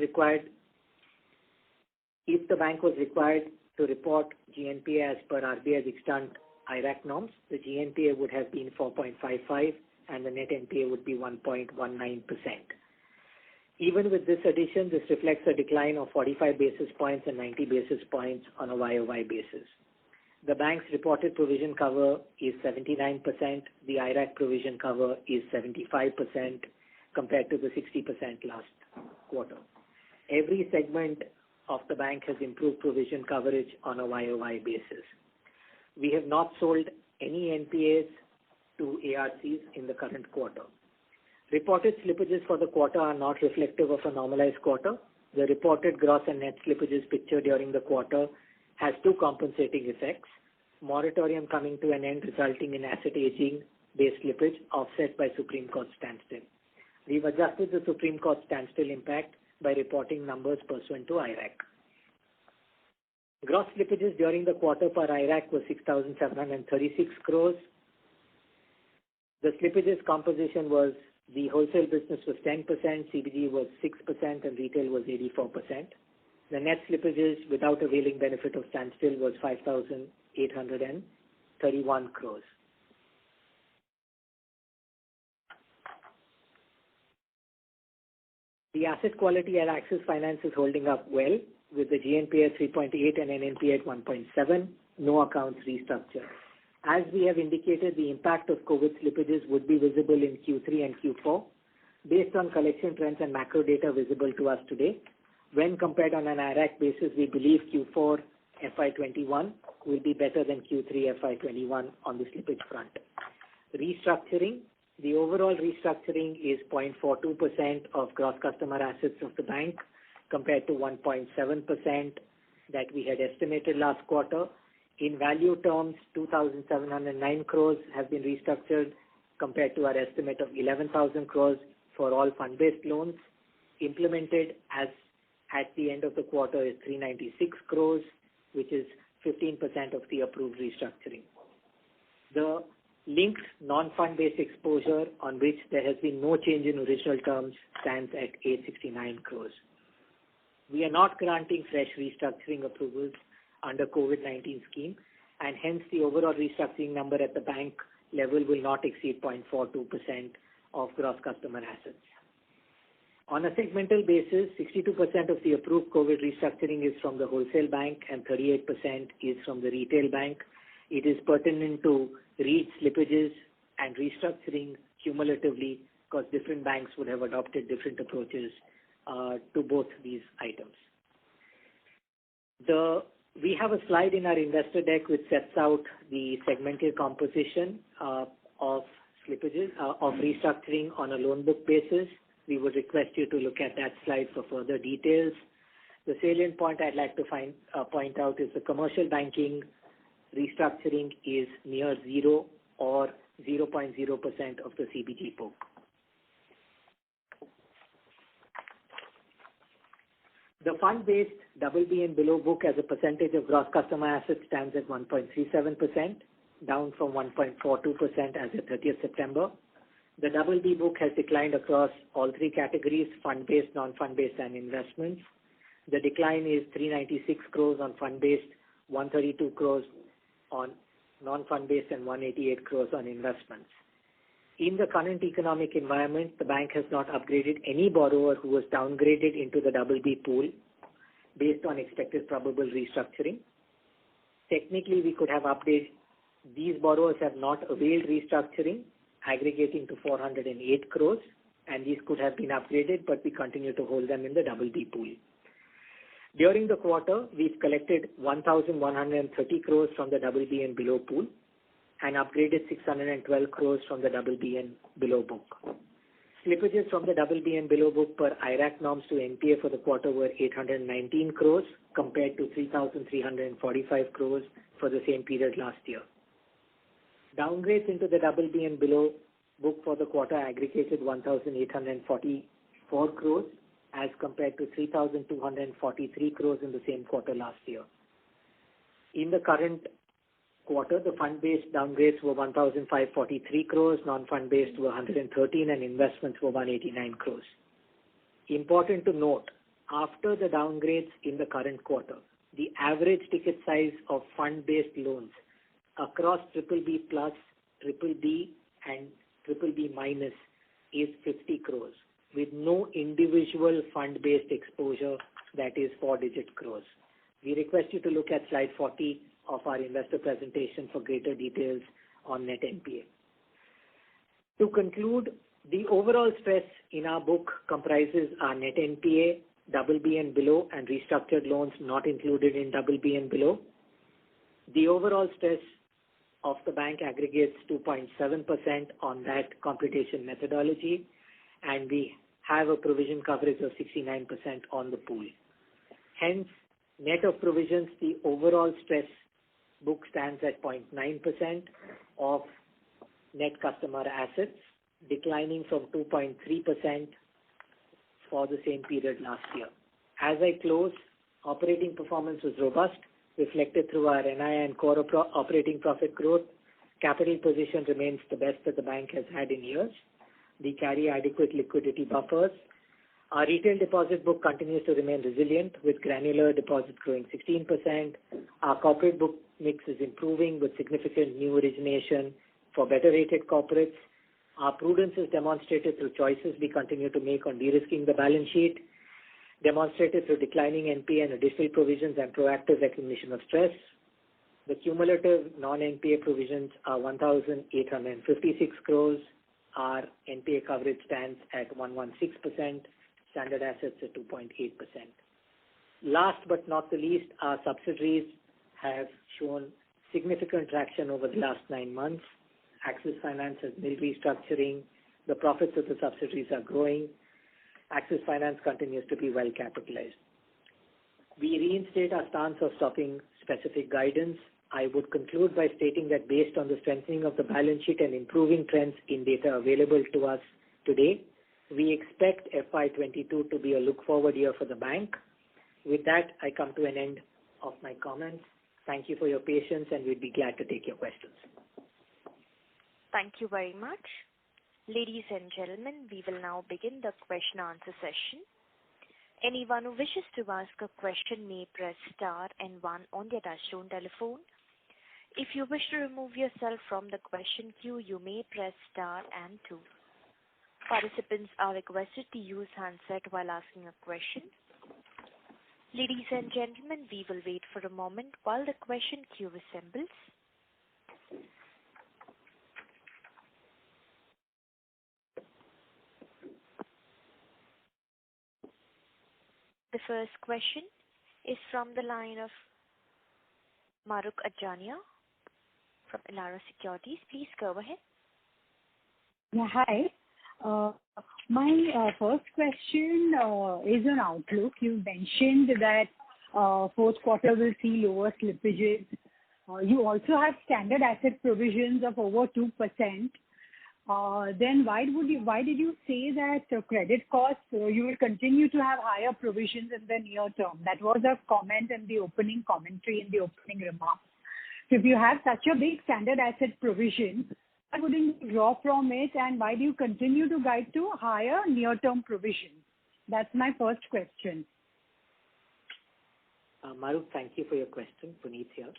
S3: required to report GNPA as per RBI's extant IRAC norms, the GNPA would have been 4.55 and the net NPA would be 1.19%. Even with this addition, this reflects a decline of 45 basis points and 90 basis points on a YOY basis. The bank's reported provision cover is 79%. The IRAC provision cover is 75% compared to the 60% last quarter. Every segment of the bank has improved provision coverage on a YOY basis. We have not sold any NPAs to ARCs in the current quarter. Reported slippages for the quarter are not reflective of a normalized quarter. The reported gross and net slippages picture during the quarter has two compensating effects: moratorium coming to an end resulting in asset aging-based slippage offset by Supreme Court standstill. We've adjusted the Supreme Court standstill impact by reporting numbers pursuant to IRAC. Gross slippages during the quarter per IRAC was 6,736 crores. The slippages composition was the wholesale business was 10%, CBG was 6%, and retail was 84%. The net slippages without availing benefit of standstill was 5,831 crores. The asset quality at Axis Finance is holding up well, with the GNPA at 3.8 and NNPA at 1.7, no accounts restructured. As we have indicated, the impact of COVID slippages would be visible in Q3 and Q4. Based on collection trends and macro data visible to us today, when compared on an IRAC basis, we believe Q4 FY21 will be better than Q3 FY21 on the slippage front. Restructuring. The overall restructuring is 0.42% of gross customer assets of the bank compared to 1.7% that we had estimated last quarter. In value terms, 2,709 crores have been restructured compared to our estimate of 11,000 crores for all fund-based loans. Implemented as at the end of the quarter is 396 crores, which is 15% of the approved restructuring. The linked non-fund-based exposure on which there has been no change in original terms stands at 869 crores. We are not granting fresh restructuring approvals under COVID-19 scheme, and hence the overall restructuring number at the bank level will not exceed 0.42% of gross customer assets. On a segmental basis, 62% of the approved COVID restructuring is from the wholesale bank and 38% is from the retail bank. It is pertinent to read slippages and restructuring cumulatively because different banks would have adopted different approaches to both these items. We have a slide in our investor deck which sets out the segmental composition of slippages of restructuring on a loan book basis. We would request you to look at that slide for further details. The salient point I'd like to point out is the commercial banking restructuring is near zero or 0.0% of the CBG book. The fund-based BB and below book as a percentage of gross customer assets stands at 1.37%, down from 1.42% as of 30th September. The BB book has declined across all three categories, fund-based, non-fund-based, and investments. The decline is 396 crores on fund-based, 132 crores on non-fund-based, and 188 crores on investments. In the current economic environment, the bank has not upgraded any borrower who was downgraded into the BB pool based on expected probable restructuring. Technically, we could have updated. These borrowers have not availed restructuring, aggregating to 408 crores, and these could have been upgraded, but we continue to hold them in the BB pool. During the quarter, we've collected 1,130 crores from the BB and below pool and upgraded 612 crores from the BB and below book. Slippages from the BB and below book per IRAC norms to NPA for the quarter were 819 crores compared to 3,345 crores for the same period last year. Downgrades into the BB and below book for the quarter aggregated 1,844 crores as compared to 3,243 crores in the same quarter last year. In the current quarter, the fund-based downgrades were 1,543 crores, non-fund-based were 113, and investments were 189 crores. Important to note, after the downgrades in the current quarter, the average ticket size of fund-based loans across BBB plus, BBB and BBB minus is 50 crores with no individual fund-based exposure that is 4-digit crores. We request you to look at slide 40 of our investor presentation for greater details on net NPA. To conclude, the overall stress in our book comprises our net NPA, BB and below, and restructured loans not included in BB and below. The overall stress of the bank aggregates 2.7% on that computation methodology, and we have a provision coverage of 69% on the pool. Hence, net of provisions, the overall stress book stands at 0.9% of net customer assets, declining from 2.3% for the same period last year. As I close, operating performance was robust, reflected through our NII and core operating profit growth. Capital position remains the best that the bank has had in years. We carry adequate liquidity buffers. Our retail deposit book continues to remain resilient with granular deposits growing 16%. Our corporate book mix is improving with significant new origination for better rated corporates. Our prudence is demonstrated through choices we continue to make on de-risking the balance sheet, demonstrated through declining NPA and additional provisions and proactive recognition of stress. The cumulative non-NPA provisions are 1,856 crores. Our NPA coverage stands at 116%, standard assets at 2.8%. Last but not the least, our subsidiaries have shown significant traction over the last 9 months. Axis Finance has nil restructuring. The profits of the subsidiaries are growing. Axis Finance continues to be well capitalized. We reinstate our stance of stopping specific guidance. I would conclude by stating that based on the strengthening of the balance sheet and improving trends in data available to us today, we expect FY22 to be a look-forward year for the bank. With that, I come to an end of my comments. Thank you for your patience, and we'd be glad to take your questions.
S4: Thank you very much. Ladies and gentlemen, we will now begin the question-answer session. Anyone who wishes to ask a question may press star and 1 on their touchtone telephone. If you wish to remove yourself from the question queue, you may press star and 2. Participants are requested to use handset while asking a question. Ladies and gentlemen, we will wait for a moment while the question queue assembles. The first question is from the line of Maruk Adjania from Elara Securities. Please go ahead.
S5: Yeah, hi. My first question is on outlook. You mentioned that fourth quarter will see lower slippages. You also have standard asset provisions of over 2%. Then why did you say that credit costs, you will continue to have higher provisions in the near term? That was a comment in the opening commentary, in the opening remarks. So if you have such a big standard asset provision, why wouldn't you draw from it, and why do you continue to guide to higher near-term provisions? That's my first question.
S3: Maruk, thank you for your question. Puneet here.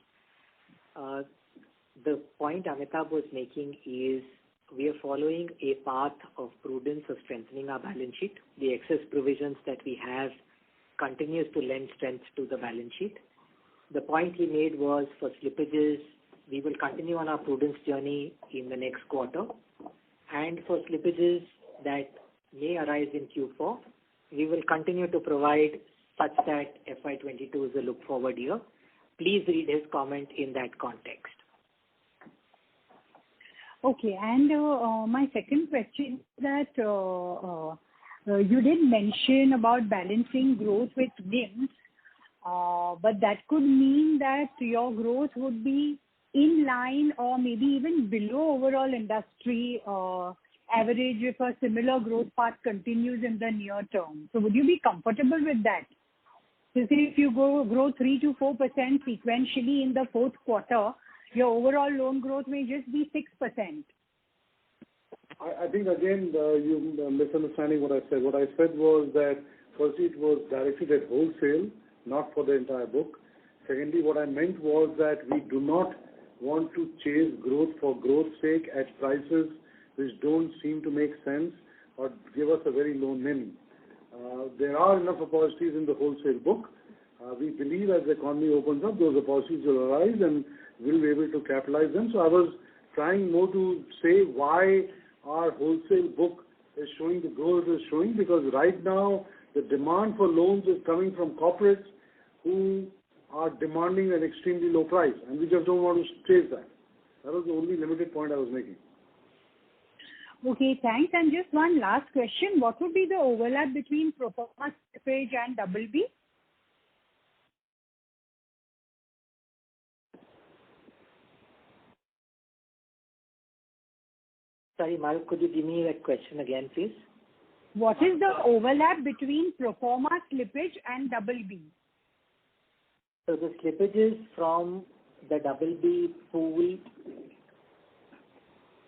S3: The point Amitabh was making is we are following a path of prudence of strengthening our balance sheet. The excess provisions that we have continues to lend strength to the balance sheet. The point he made was for slippages, we will continue on our prudence journey in the next quarter. And for slippages that may arise in Q4, we will continue to provide such that FY22 is a look-forward year. Please read his comment in that context.
S5: Okay, and my second question is that you did mention about balancing growth with NIMs, but that could mean that your growth would be in line or maybe even below overall industry average if a similar growth path continues in the near term. So would you be comfortable with that? So say if you grow 3 to 4% sequentially in the fourth quarter, your overall loan growth may just be 6%.
S1: I think, again, you're misunderstanding what I said. What I said was that, firstly, it was directed at wholesale, not for the entire book. Secondly, what I meant was that we do not want to chase growth for growth's sake at prices which don't seem to make sense or give us a very low NIM. There are enough opportunities in the wholesale book. We believe as the economy opens up, those opportunities will arise and we'll be able to capitalize them. So I was trying more to say why our wholesale book is showing the growth it is showing, because right now the demand for loans is coming from corporates who are demanding an extremely low price, and we just don't want to chase that. That was the only limited point I was making.
S5: Okay, thanks. And just one last question. What would be the overlap between pro forma slippage and BB?
S3: Sorry, Maruk, could you give me that question again, please?
S5: What is the overlap between pro forma slippage and BB?
S3: So the slippages from the BB pool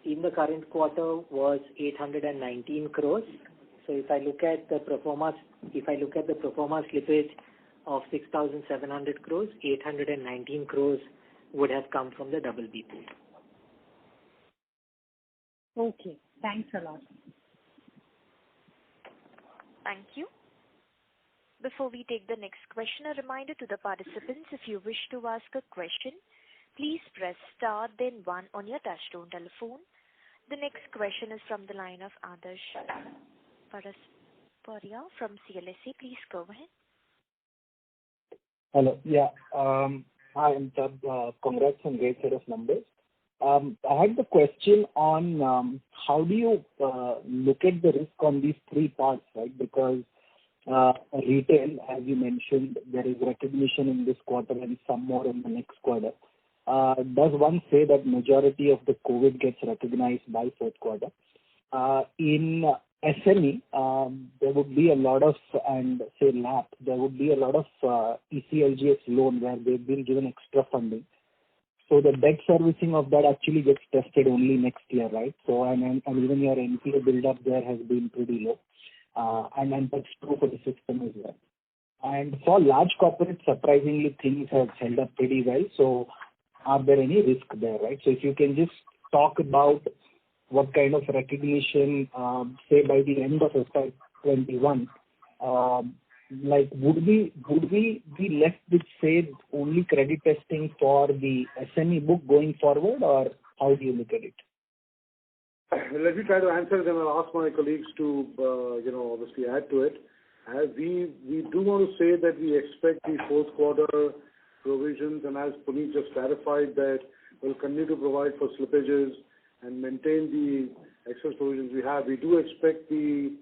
S3: in the current quarter was 819 crores. So if I look at the pro forma slippage of 6,700 crores, 819 crores would have come from the BB pool.
S5: Okay, thanks a lot.
S4: Thank you. Before we take the next question, a reminder to the participants, if you wish to ask a question, please press star then 1 on your touchtone telephone. The next question is from the line of Adarsh Parasparia from CLSA. Please go ahead.
S6: Hello. Yeah. Hi, Amitabh. Congrats on great set of numbers. I had the question on how do you look at the risk on these three parts, right? Because retail, as you mentioned, there is recognition in this quarter and some more in the next quarter. does one say that majority of the COVID gets recognized by fourth quarter? In SME, there would be a lot of, and say LAP, there would be a lot of ECLGS loan where they've been given extra funding. So the debt servicing of that actually gets tested only next year, right? So and even your NPA build-up there has been pretty low. And that's true for the system as well. And for large corporates, surprisingly, things have held up pretty well. So are there any risk there, right? So if you can just talk about what kind of recognition, say by the end of FY21, like would we be left with, say, only credit testing for the SME book going forward, or how do you look at it?
S1: Let me try to answer them. I'll ask my colleagues to, obviously add to it. As we do want to say that we expect the fourth quarter provisions, and as Puneet just clarified that we'll continue to provide for slippages and maintain the excess provisions we have. We do expect the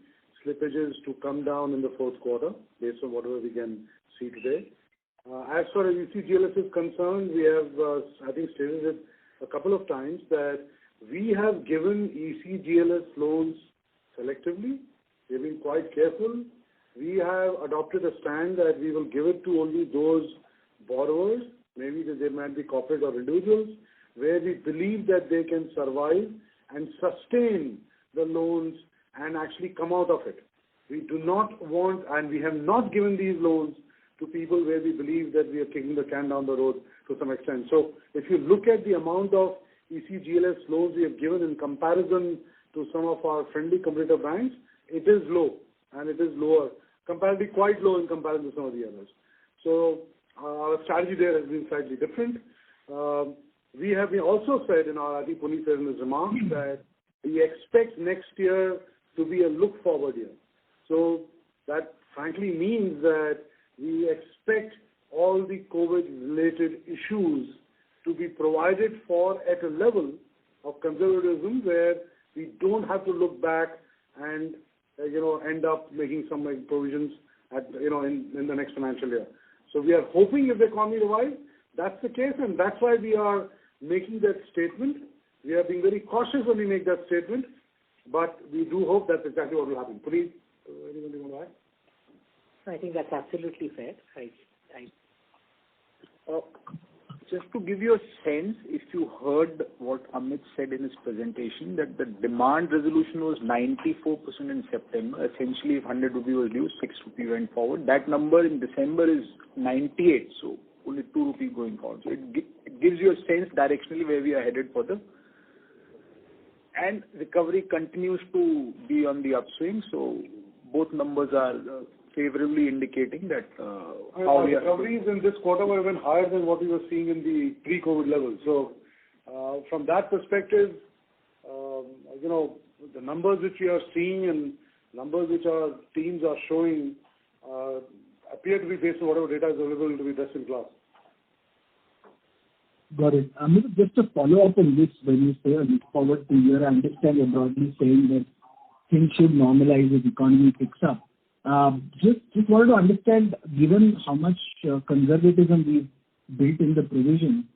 S1: slippages to come down in the fourth quarter based on whatever we can see today. As far as ECLGS is concerned, we have, I think, stated it a couple of times that we have given ECLGS loans selectively. We've been quite careful. We have adopted a stand that we will give it to only those borrowers, maybe they might be corporate or individuals, where we believe that they can survive and sustain the loans and actually come out of it. We do not want, and we have not given these loans to people where we believe that we are kicking the can down the road to some extent. So if you look at the amount of ECLGS loans we have given in comparison to some of our friendly competitor banks, it is low, and it is lower, comparatively quite low in comparison to some of the others. So our strategy there has been slightly different. We have also said in our, I think Puneet said in his remarks, that we expect next year to be a look-forward year. So that frankly means that we expect all the COVID-related issues to be provided for at a level of conservatism where we don't have to look back and end up making some provisions at in the next financial year. So we are hoping if the economy revives, that's the case, and that's why we are making that statement. We are being very cautious when we make that statement, but we do hope that's exactly what will happen. Puneet, anything you want to add?
S3: I think that's absolutely fair.
S7: Just to give you a sense, if you heard what Amit said in his presentation, that the demand resolution was 94% in September. Essentially, if 100 rupee was due, 6 rupee went forward. That number in December is 98, so only 2 rupee going forward. So it gives you a sense directionally where we are headed for the. And recovery continues to be on the upswing, so both numbers are favorably indicating that how we are.
S1: Recoveries in this quarter were even higher than what we were seeing in the pre-COVID levels. So from that perspective, the numbers which we are seeing and numbers which our teams are showing appear to be based on whatever data is available to be best in class.
S6: Got it. Just to follow up on this, when you say look forward to year, I understand you're broadly saying that things should normalize as the economy picks up. Just wanted to understand, given how much conservatism we've built in the provision,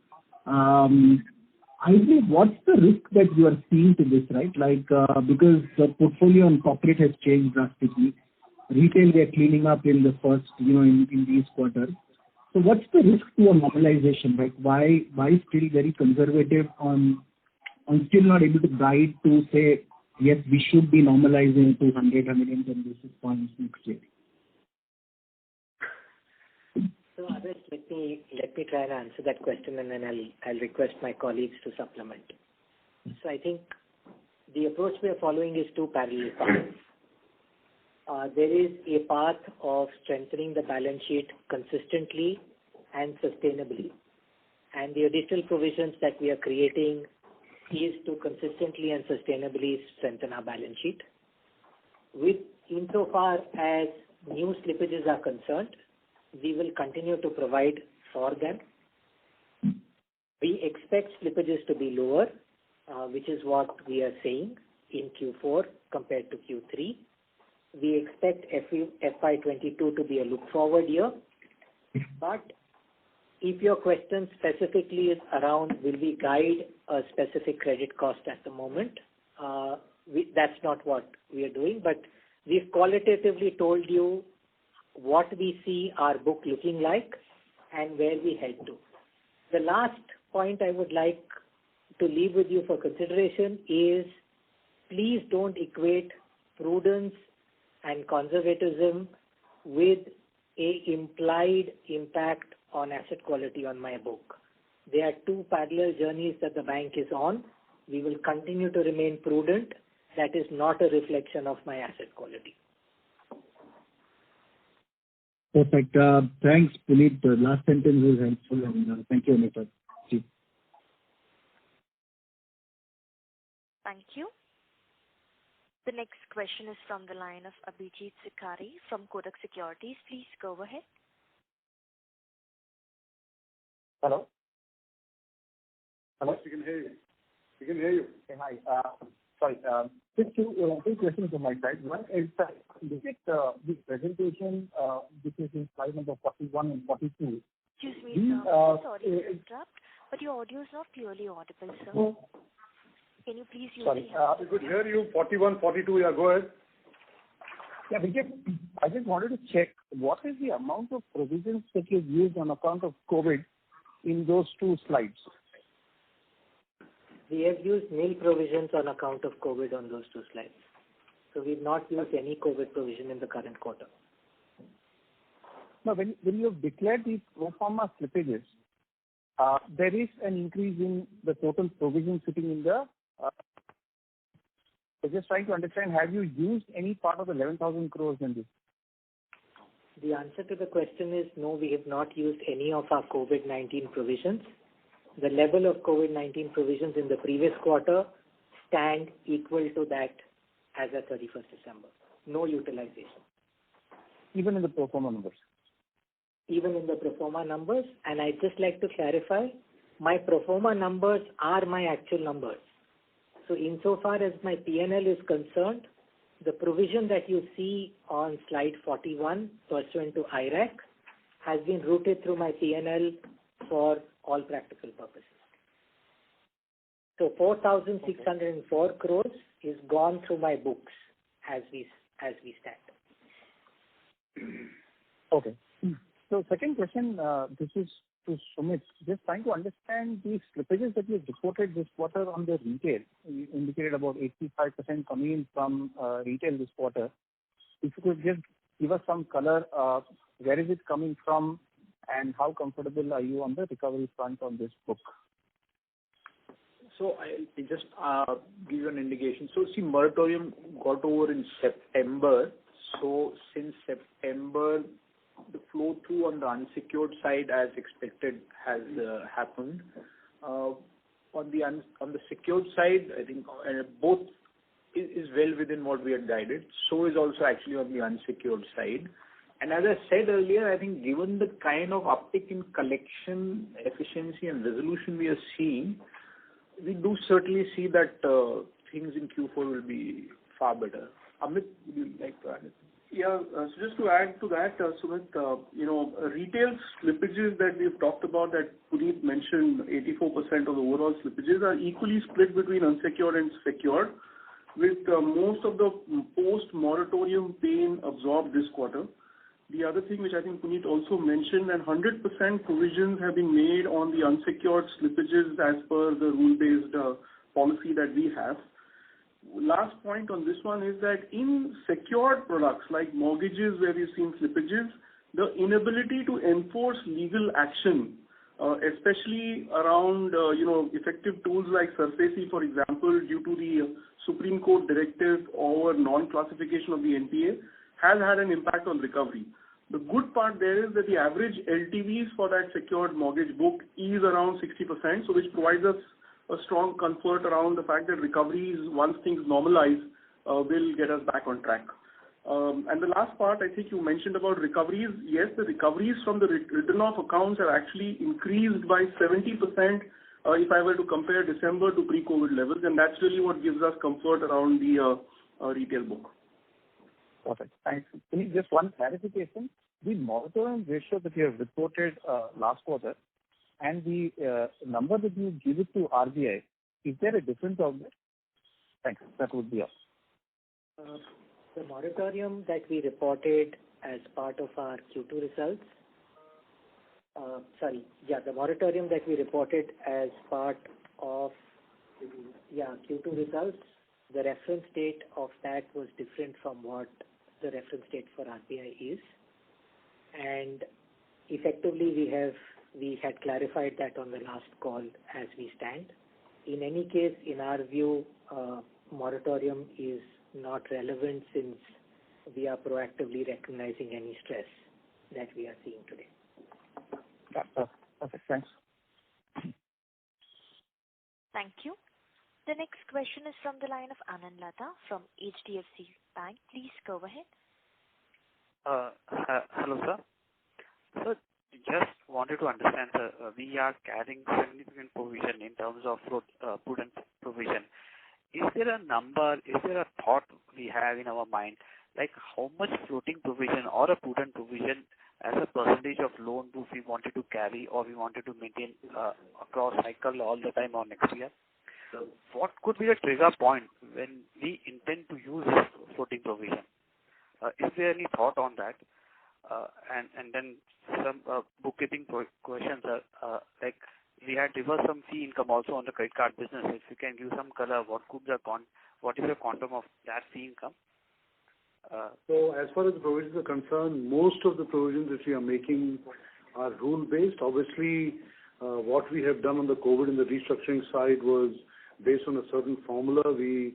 S6: ideally, what's the risk that you are seeing to this, right? Like, because the portfolio on corporate has changed drastically. Retail, we are cleaning up in the first, in these quarters. So what's the risk to a normalization, right? Why still very conservative on still not able to guide to say, yes, we should be normalizing to 110 basis points next year?
S3: So Adarsh, let me try and answer that question, and then I'll request my colleagues to supplement. So I think the approach we are following is two parallel paths. There is a path of strengthening the balance sheet consistently and sustainably, and the additional provisions that we are creating is to consistently and sustainably strengthen our balance sheet. Insofar as new slippages are concerned, we will continue to provide for them. We expect slippages to be lower, which is what we are saying in Q4 compared to Q3. We expect FY22 to be a look-forward year, but if your question specifically is around will we guide a specific credit cost at the moment, that's not what we are doing, but we've qualitatively told you what we see our book looking like and where we head to. The last point I would like to leave with you for consideration is please don't equate prudence and conservatism with a implied impact on asset quality on my book. They are two parallel journeys that the bank is on. We will continue to remain prudent. That is not a reflection of my asset quality.
S6: Perfect. Thanks, Puneet. The last sentence was helpful, and thank you, Amita.
S4: Thank you. The next question is from the line of Abhijit Sikari from Kotak Securities. Please go ahead.
S8: Hello?
S1: Yes, we can hear you. We can hear you.
S8: Hey, hi. Sorry. Just two questions on my side. One is that look at the presentation, which is in slide number 41 and 42.
S4: Excuse me, sir. Sorry to interrupt, but your audio is not clearly audible, sir. Can you please use
S8: Sorry.
S1: We could hear you. 41, 42. Yeah, go ahead.
S8: Yeah, Vijay, I just wanted to check what is the amount of provisions that you've used on account of COVID in those two slides?
S3: We have used nil provisions on account of COVID on those two slides. So we've not used any COVID provision in the current quarter.
S8: Now, when you have declared these pro forma slippages, there is an increase in the total provision sitting in the. I'm just trying to understand, have you used any part of the 11,000 crores in this?
S3: The answer to the question is no, we have not used any of our COVID-19 provisions. The level of COVID-19 provisions in the previous quarter stand equal to that as of 31st December. No utilization.
S8: Even in the pro forma numbers?
S3: Even in the pro forma numbers. And I'd just like to clarify, my pro forma numbers are my actual numbers. So insofar as my P&L is concerned, the provision that you see on slide 41 pursuant to IRAC has been routed through my P&L for all practical purposes. So 4,604 crores is gone through my books as we stand.
S8: Okay. So second question, this is to Sumit. Just trying to understand the slippages that you reported this quarter on the retail. You indicated about 85% coming in from retail this quarter. If you could just give us some color, where is it coming from and how comfortable are you on the recovery front on this book?
S7: So I just give you an indication. So see, moratorium got over in September. So since September, the flow through on the unsecured side, as expected, has happened. On the secured side, I think both is well within what we had guided. So is also actually on the unsecured side. And as I said earlier, I think given the kind of uptick in collection efficiency and resolution we are seeing, we do certainly see that things in Q4 will be far better. Amit, would you like to add anything?
S2: Yeah, so just to add to that, Sumit, retail slippages that we've talked about that Puneet mentioned, 84% of the overall slippages are equally split between unsecured and secured, with most of the post-moratorium pain absorbed this quarter. The other thing which I think Puneet also mentioned, and 100% provisions have been made on the unsecured slippages as per the rule-based policy that we have. Last point on this one is that in secured products like mortgages where we've seen slippages, the inability to enforce legal action, especially around effective tools like SARFAESI, for example, due to the Supreme Court directive over non-classification of the NPA, has had an impact on recovery. The good part there is that the average LTVs for that secured mortgage book is around 60%, so which provides us a strong comfort around the fact that recoveries, once things normalize, will get us back on track. And the last part, I think you mentioned about recoveries. Yes, the recoveries from the written off accounts have actually increased by 70% if I were to compare December to pre-COVID levels, and that's really what gives us comfort around the retail book.
S8: Perfect. Thanks. Just one clarification. The moratorium ratio that you have reported last quarter, and the number that you give it to RBI, is there a difference out there? Thanks. That would be all.
S3: The moratorium that we reported as part of our Q2 results, the moratorium that we reported as part of Q2 results, the reference date of that was different from what the reference date for RBI is. And effectively, we had clarified that on the last call as we stand. In any case, in our view, moratorium is not relevant since we are proactively recognizing any stress that we are seeing today.
S8: Perfect. Thanks.
S4: Thank you. The next question is from the line of Anand Lata from HDFC Bank. Please go ahead.
S9: Hello, sir. Sir, just wanted to understand, sir, we are carrying significant provision in terms of prudent provision. Is there a number, is there a thought we have in our mind, like how much floating provision or a prudent provision as a percentage of loan book we wanted to carry or we wanted to maintain across cycle all the time or next year? So what could be the trigger point when we intend to use this floating provision? Is there any thought on that? And then some bookkeeping questions, like we had reversed some fee income also on the credit card business. If you can give some color, what is the quantum of that fee income?
S1: So as far as the provisions are concerned, most of the provisions that we are making are rule-based. Obviously, what we have done on the COVID and the restructuring side was based on a certain formula we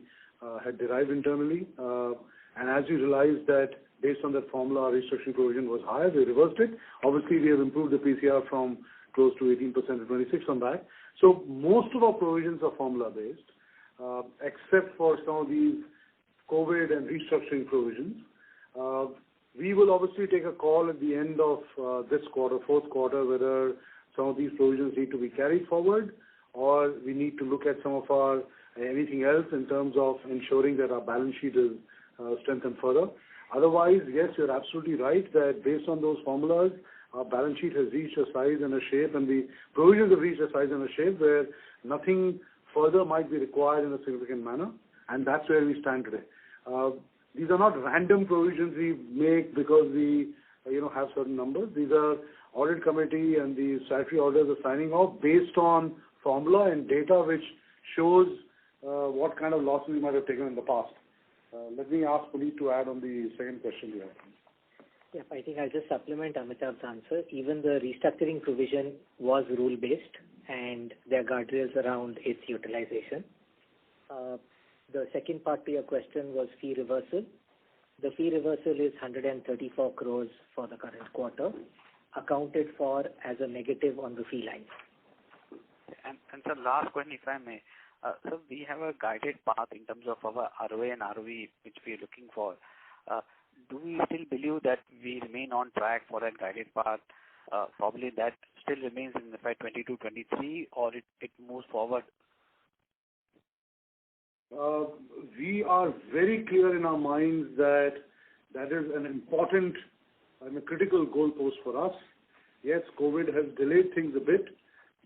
S1: had derived internally. And as we realized that based on that formula, our restructuring provision was higher, we reversed it. Obviously, we have improved the PCR from close to 18% to 26% on that. So most of our provisions are formula-based, except for some of these COVID and restructuring provisions. We will obviously take a call at the end of this quarter, fourth quarter, whether some of these provisions need to be carried forward or we need to look at some of our anything else in terms of ensuring that our balance sheet is strengthened further. Otherwise, yes, you're absolutely right that based on those formulas, our balance sheet has reached a size and a shape, and the provisions have reached a size and a shape where nothing further might be required in a significant manner, and that's where we stand today. These are not random provisions we make because we have certain numbers. These are audit committee and the statutory orders are signing off based on formula and data which shows what kind of losses we might have taken in the past. Let me ask Puneet to add on the second question you had.
S3: Yeah, I think I'll just supplement Amitabh's answer. Even the restructuring provision was rule-based and there are guardrails around its utilization. The second part to your question was fee reversal. The fee reversal is 134 crores for the current quarter, accounted for as a negative on the fee line.
S9: And the last question, if I may. So we have a guided path in terms of our ROA and ROE, which we are looking for. Do we still believe that we remain on track for that guided path? Probably that still remains in FY 22-23, or it moves forward?
S1: We are very clear in our minds that is an important and a critical goalpost for us. Yes, COVID has delayed things a bit,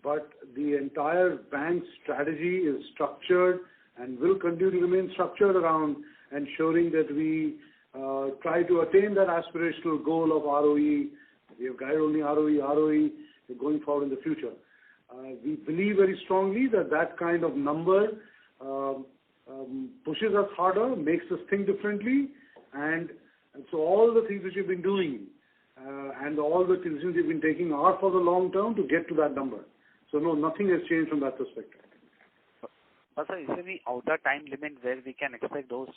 S1: but the entire bank strategy is structured and will continue to remain structured around ensuring that we try to attain that aspirational goal of ROE. We have guided only ROE going forward in the future. We believe very strongly that kind of number pushes us harder, makes us think differently, and so all the things which we've been doing and all the decisions we've been taking are for the long term to get to that number. So no, nothing has changed from that perspective.
S9: But sir, is there any outer time limit where we can expect those,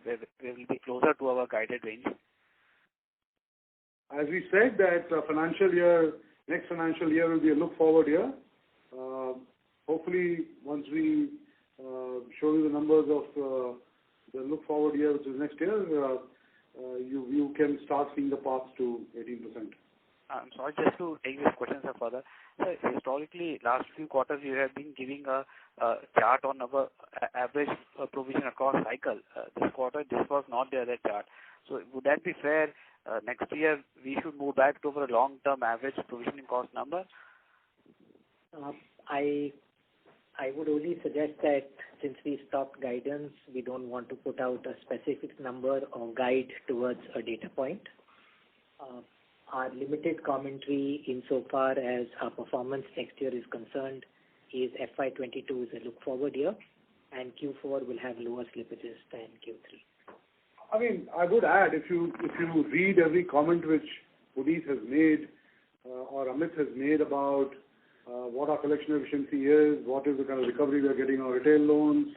S9: where we will be closer to our guided range?
S1: As we said that next financial year will be a look forward year. Hopefully, once we show you the numbers of the look forward year, which is next year, you can start seeing the path to 18%.
S9: I'm sorry, just to take this question further. So historically, last few quarters, you have been giving a chart on our average provision across cycle. This quarter, this was not there, that chart. So would that be fair? Next year, we should move back to our long-term average provisioning cost number?
S3: I would only suggest that since we stopped guidance, we don't want to put out a specific number or guide towards a data point. Our limited commentary insofar as our performance next year is concerned is FY22 is a look forward year, and Q4 will have lower slippages than Q3.
S1: I mean, I would add, if you read every comment which Puneet has made or Amit has made about what our collection efficiency is, what is the kind of recovery we are getting on retail loans,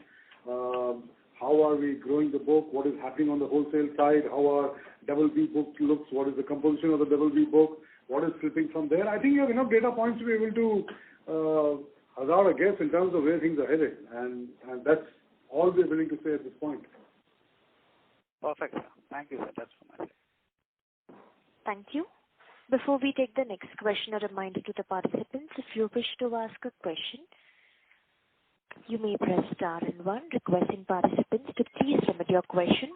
S1: how are we growing the book, what is happening on the wholesale side, how our double B book looks, what is the composition of the double B book, what is slipping from there. I think you have enough data points to be able to hazard a guess in terms of where things are headed, and that's all we're willing to say at this point.
S9: Perfect, sir. Thank you, sir. That's from my side.
S4: Thank you. Before we take the next question, a reminder to the participants, if you wish to ask a question, you may press star and 1, requesting participants to please limit your question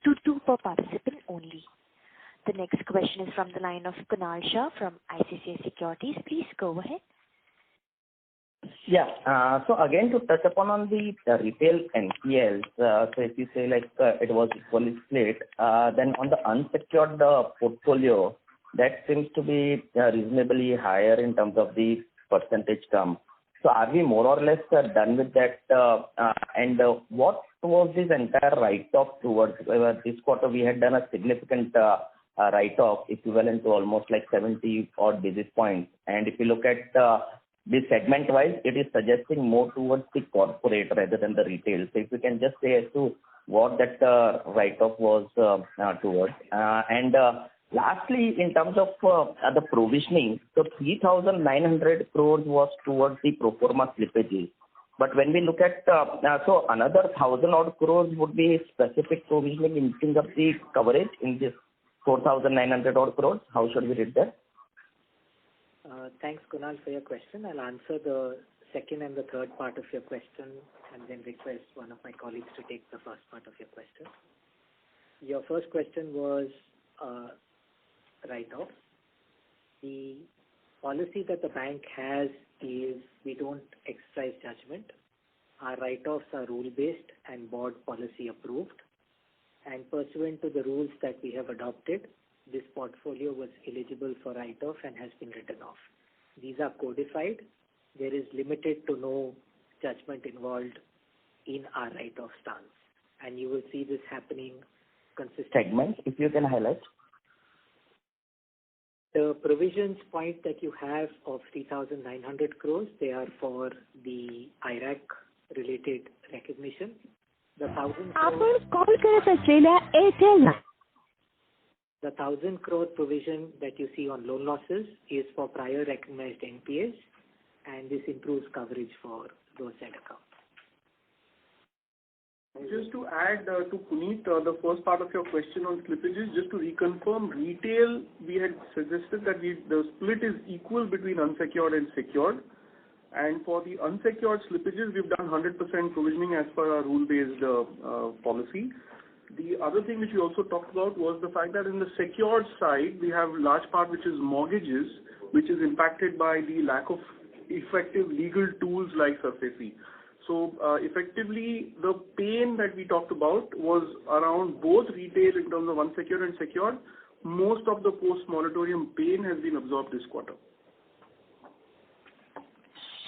S4: to 2 per participant only. The next question is from the line of Kunal Shah from ICICI Securities. Please go ahead.
S10: Yeah. So again, to touch upon on the retail NPLs, so if you say like it was equally split, then on the unsecured portfolio, that seems to be reasonably higher in terms of the percentage term. So are we more or less done with that? And what was this entire write-off towards? This quarter we had done a significant write-off equivalent to almost like 70 odd basis points. And if you look at this segment-wise, it is suggesting more towards the corporate rather than the retail. So if you can just say as to what that write-off was towards. And lastly, in terms of the provisioning, so 3,900 crores was towards the pro forma slippages. But when we look at, so another 1,000 odd crores would be specific provisioning inching up the coverage in this 4,900 odd crores. How should we read that?
S3: Thanks, Kunal, for your question. I'll answer the second and the third part of your question and then request one of my colleagues to take the first part of your question. Your first question was write-off. The policy that the bank has is we don't exercise judgment. Our write-offs are rule-based and board policy approved. And pursuant to the rules that we have adopted, this portfolio was eligible for write-off and has been written off. These are codified. There is limited to no judgment involved in our write-off stance. And you will see this happening consistently.
S10: Segments, if you can highlight.
S3: The provisions point that you have of 3,900 crores, they are for the Iraq-related recognition. The 1,000 crore provision that you see on loan losses is for prior recognized NPAs, and this improves coverage for those said accounts.
S2: Just to add to Puneet, the first part of your question on slippages, just to reconfirm, retail, we had suggested that the split is equal between unsecured and secured. And for the unsecured slippages, we've done 100% provisioning as per our rule-based policy. The other thing which we also talked about was the fact that in the secured side, we have a large part which is mortgages, which is impacted by the lack of effective legal tools like SARFAESI. So effectively, the pain that we talked about was around both retail in terms of unsecured and secured. Most of the post-moratorium pain has been absorbed this quarter.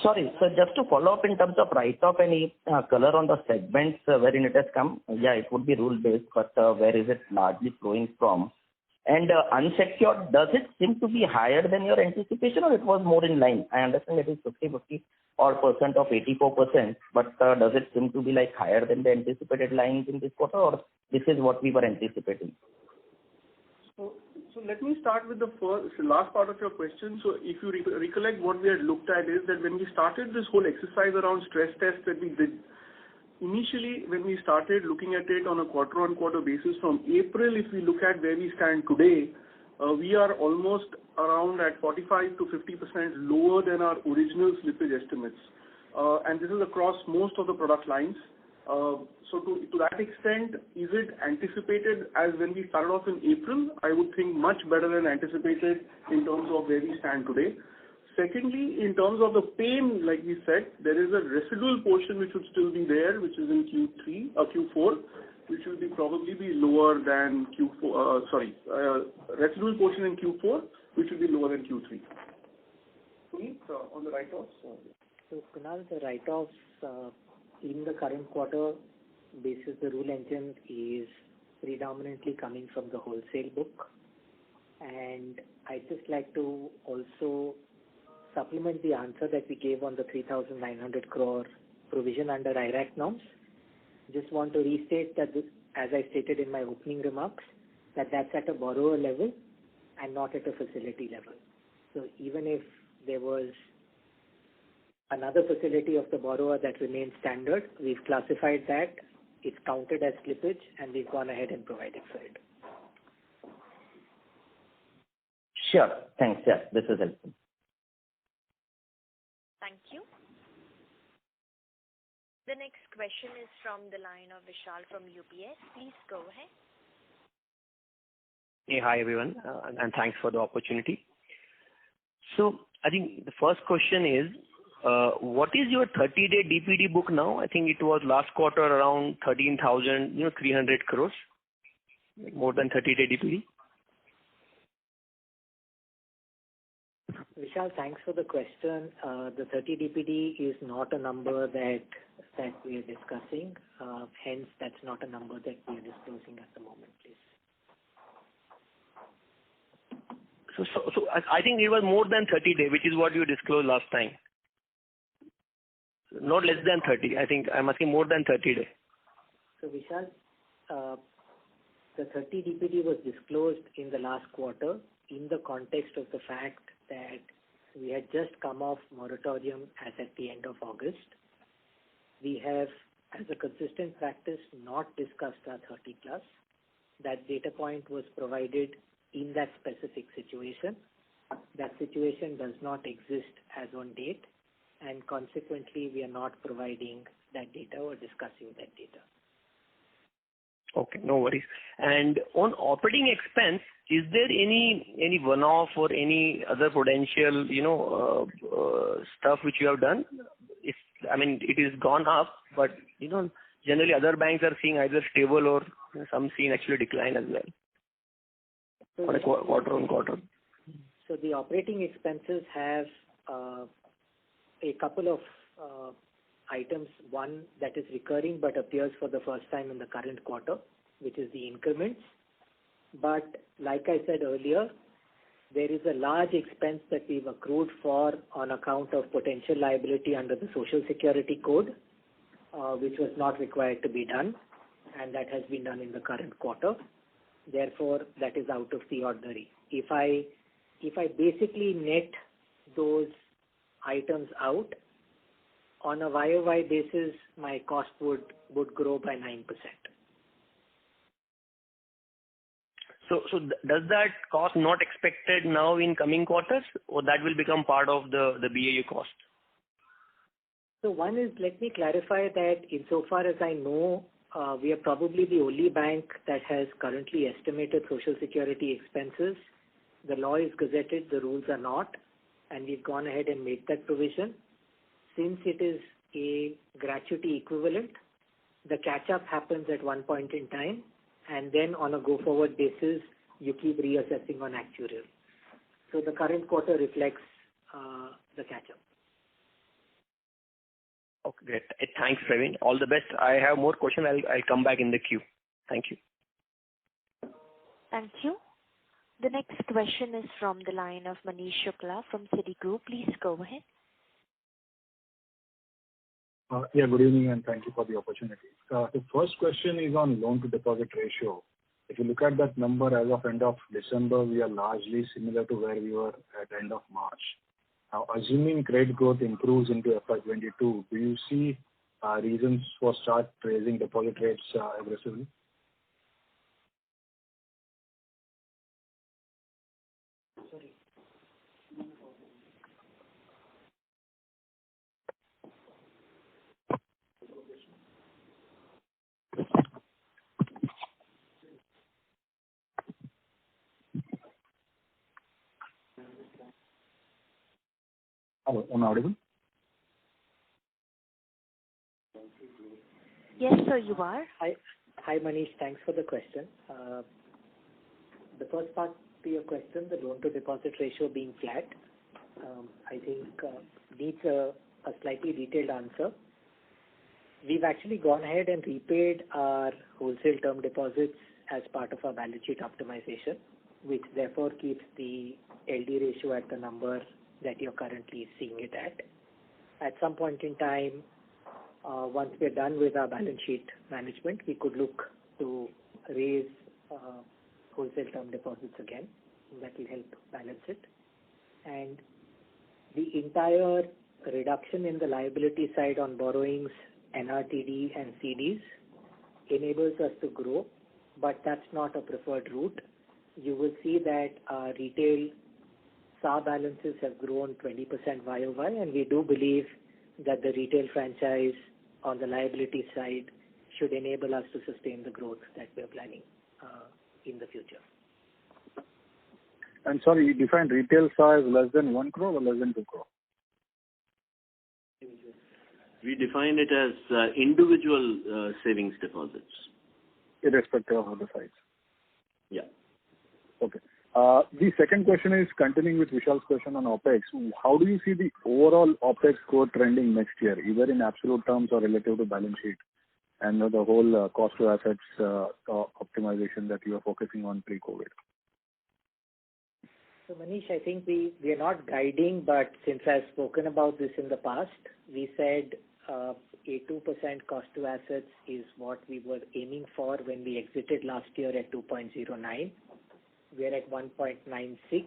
S10: Sorry, so just to follow up in terms of write-off, any color on the segments wherein it has come? Yeah, it would be rule-based, but where is it largely flowing from? And unsecured, does it seem to be higher than your anticipation, or it was more in line? I understand it is 50% or percent of 84%, but does it seem to be like higher than the anticipated lines in this quarter, or this is what we were anticipating?
S2: So let me start with the last part of your question. So if you recollect, what we had looked at is that when we started this whole exercise around stress tests that we did, initially when we started looking at it on a quarter-on-quarter basis from April, if we look at where we stand today, we are almost around at 45 to 50% lower than our original slippage estimates. And this is across most of the product lines. So to that extent, is it anticipated as when we started off in April? I would think much better than anticipated in terms of where we stand today. Secondly, in terms of the pain, like we said, there is a residual portion which would still be there, which is in Q3 or Q4, which will probably be lower than Q4. Residual portion in Q4, which will be lower than Q3. Puneet, on the write-offs.
S3: So Kunal, the write-offs in the current quarter, basis the rule engine, is predominantly coming from the wholesale book. And I'd just like to also supplement the answer that we gave on the 3,900 crore provision under IRAC norms. Just want to restate that this, as I stated in my opening remarks, that's at a borrower level and not at a facility level. So even if there was another facility of the borrower that remains standard, we've classified that, it's counted as slippage, and we've gone ahead and provided for it.
S10: Sure. Thanks. Yeah, this is helpful.
S4: Thank you. The next question is from the line of Vishal from UBS. Please go ahead.
S11: Hey, hi everyone, and thanks for the opportunity. So I think the first question is, what is your 30-day DPD book now? I think it was last quarter around 13,300 crores, more than 30-day DPD.
S3: Vishal, thanks for the question. The 30 DPD is not a number that we are discussing. Hence, that's not a number that we are disclosing at the moment, please.
S11: So I think it was more than 30 day, which is what you disclosed last time. Not less than 30. I think I'm asking more than 30 day.
S3: So Vishal, the 30 DPD was disclosed in the last quarter in the context of the fact that we had just come off moratorium as at the end of August. We have, as a consistent practice, not discussed our 30 plus. That data point was provided in that specific situation. That situation does not exist as on date, and consequently, we are not providing that data or discussing that data.
S11: Okay, no worries. And on operating expense, is there any one-off or any other potential, stuff which you have done? It is gone up, but generally other banks are seeing either stable or some seeing actually decline as well.
S3: So
S11: on a quarter on quarter.
S3: So the operating expenses have a couple of items. One that is recurring but appears for the first time in the current quarter, which is the increments. But like I said earlier, there is a large expense that we've accrued for on account of potential liability under the Social Security Code, which was not required to be done, and that has been done in the current quarter. Therefore, that is out of the ordinary. If I basically net those items out, on a YOY basis, my cost would grow by 9%.
S11: So does that cost not expected now in coming quarters, or that will become part of the BAU cost?
S3: So one is, let me clarify that insofar as I know, we are probably the only bank that has currently estimated Social Security expenses. The law is gazetted, the rules are not, and we've gone ahead and made that provision. Since it is a gratuity equivalent, the catch-up happens at one point in time, and then on a go-forward basis, you keep reassessing on actuarial. So the current quarter reflects the catch-up.
S11: Okay, great. Thanks, Praveen. All the best. I have more questions. I'll come back in the queue. Thank you.
S4: Thank you. The next question is from the line of Manish Shukla from Citigroup. Please go ahead.
S12: Good evening, and thank you for the opportunity. The first question is on loan-to-deposit ratio. If you look at that number as of end of December, we are largely similar to where we were at end of March. Now, assuming credit growth improves into FY22, do you see reasons for start raising deposit rates aggressively? Hello, am I audible?
S4: Yes, sir, you are.
S3: Hi, Manish. Thanks for the question. The first part to your question, the loan-to-deposit ratio being flat, I think needs a slightly detailed answer. We've actually gone ahead and repaid our wholesale term deposits as part of our balance sheet optimization, which therefore keeps the LD ratio at the number that you're currently seeing it at. At some point in time, once we're done with our balance sheet management, we could look to raise wholesale term deposits again. That will help balance it. And the entire reduction in the liability side on borrowings, NRTD and CDs enables us to grow, but that's not a preferred route. You will see that our retail SA balances have grown 20% YOY, and we do believe that the retail franchise on the liability side should enable us to sustain the growth that we're planning in the future.
S12: And sorry, you defined retail size less than 1 crore or less than 2 crore?
S13: We define it as individual savings deposits.
S12: Irrespective of the size?
S13: Yeah.
S12: Okay. The second question is continuing with Vishal's question on OPEX. How do you see the overall OPEX growth trending next year, either in absolute terms or relative to balance sheet, and the whole cost to assets optimization that you are focusing on pre-COVID?
S3: So Manish, I think we are not guiding, but since I've spoken about this in the past, we said a 2% cost to assets is what we were aiming for when we exited last year at 2.09. We're at 1.96.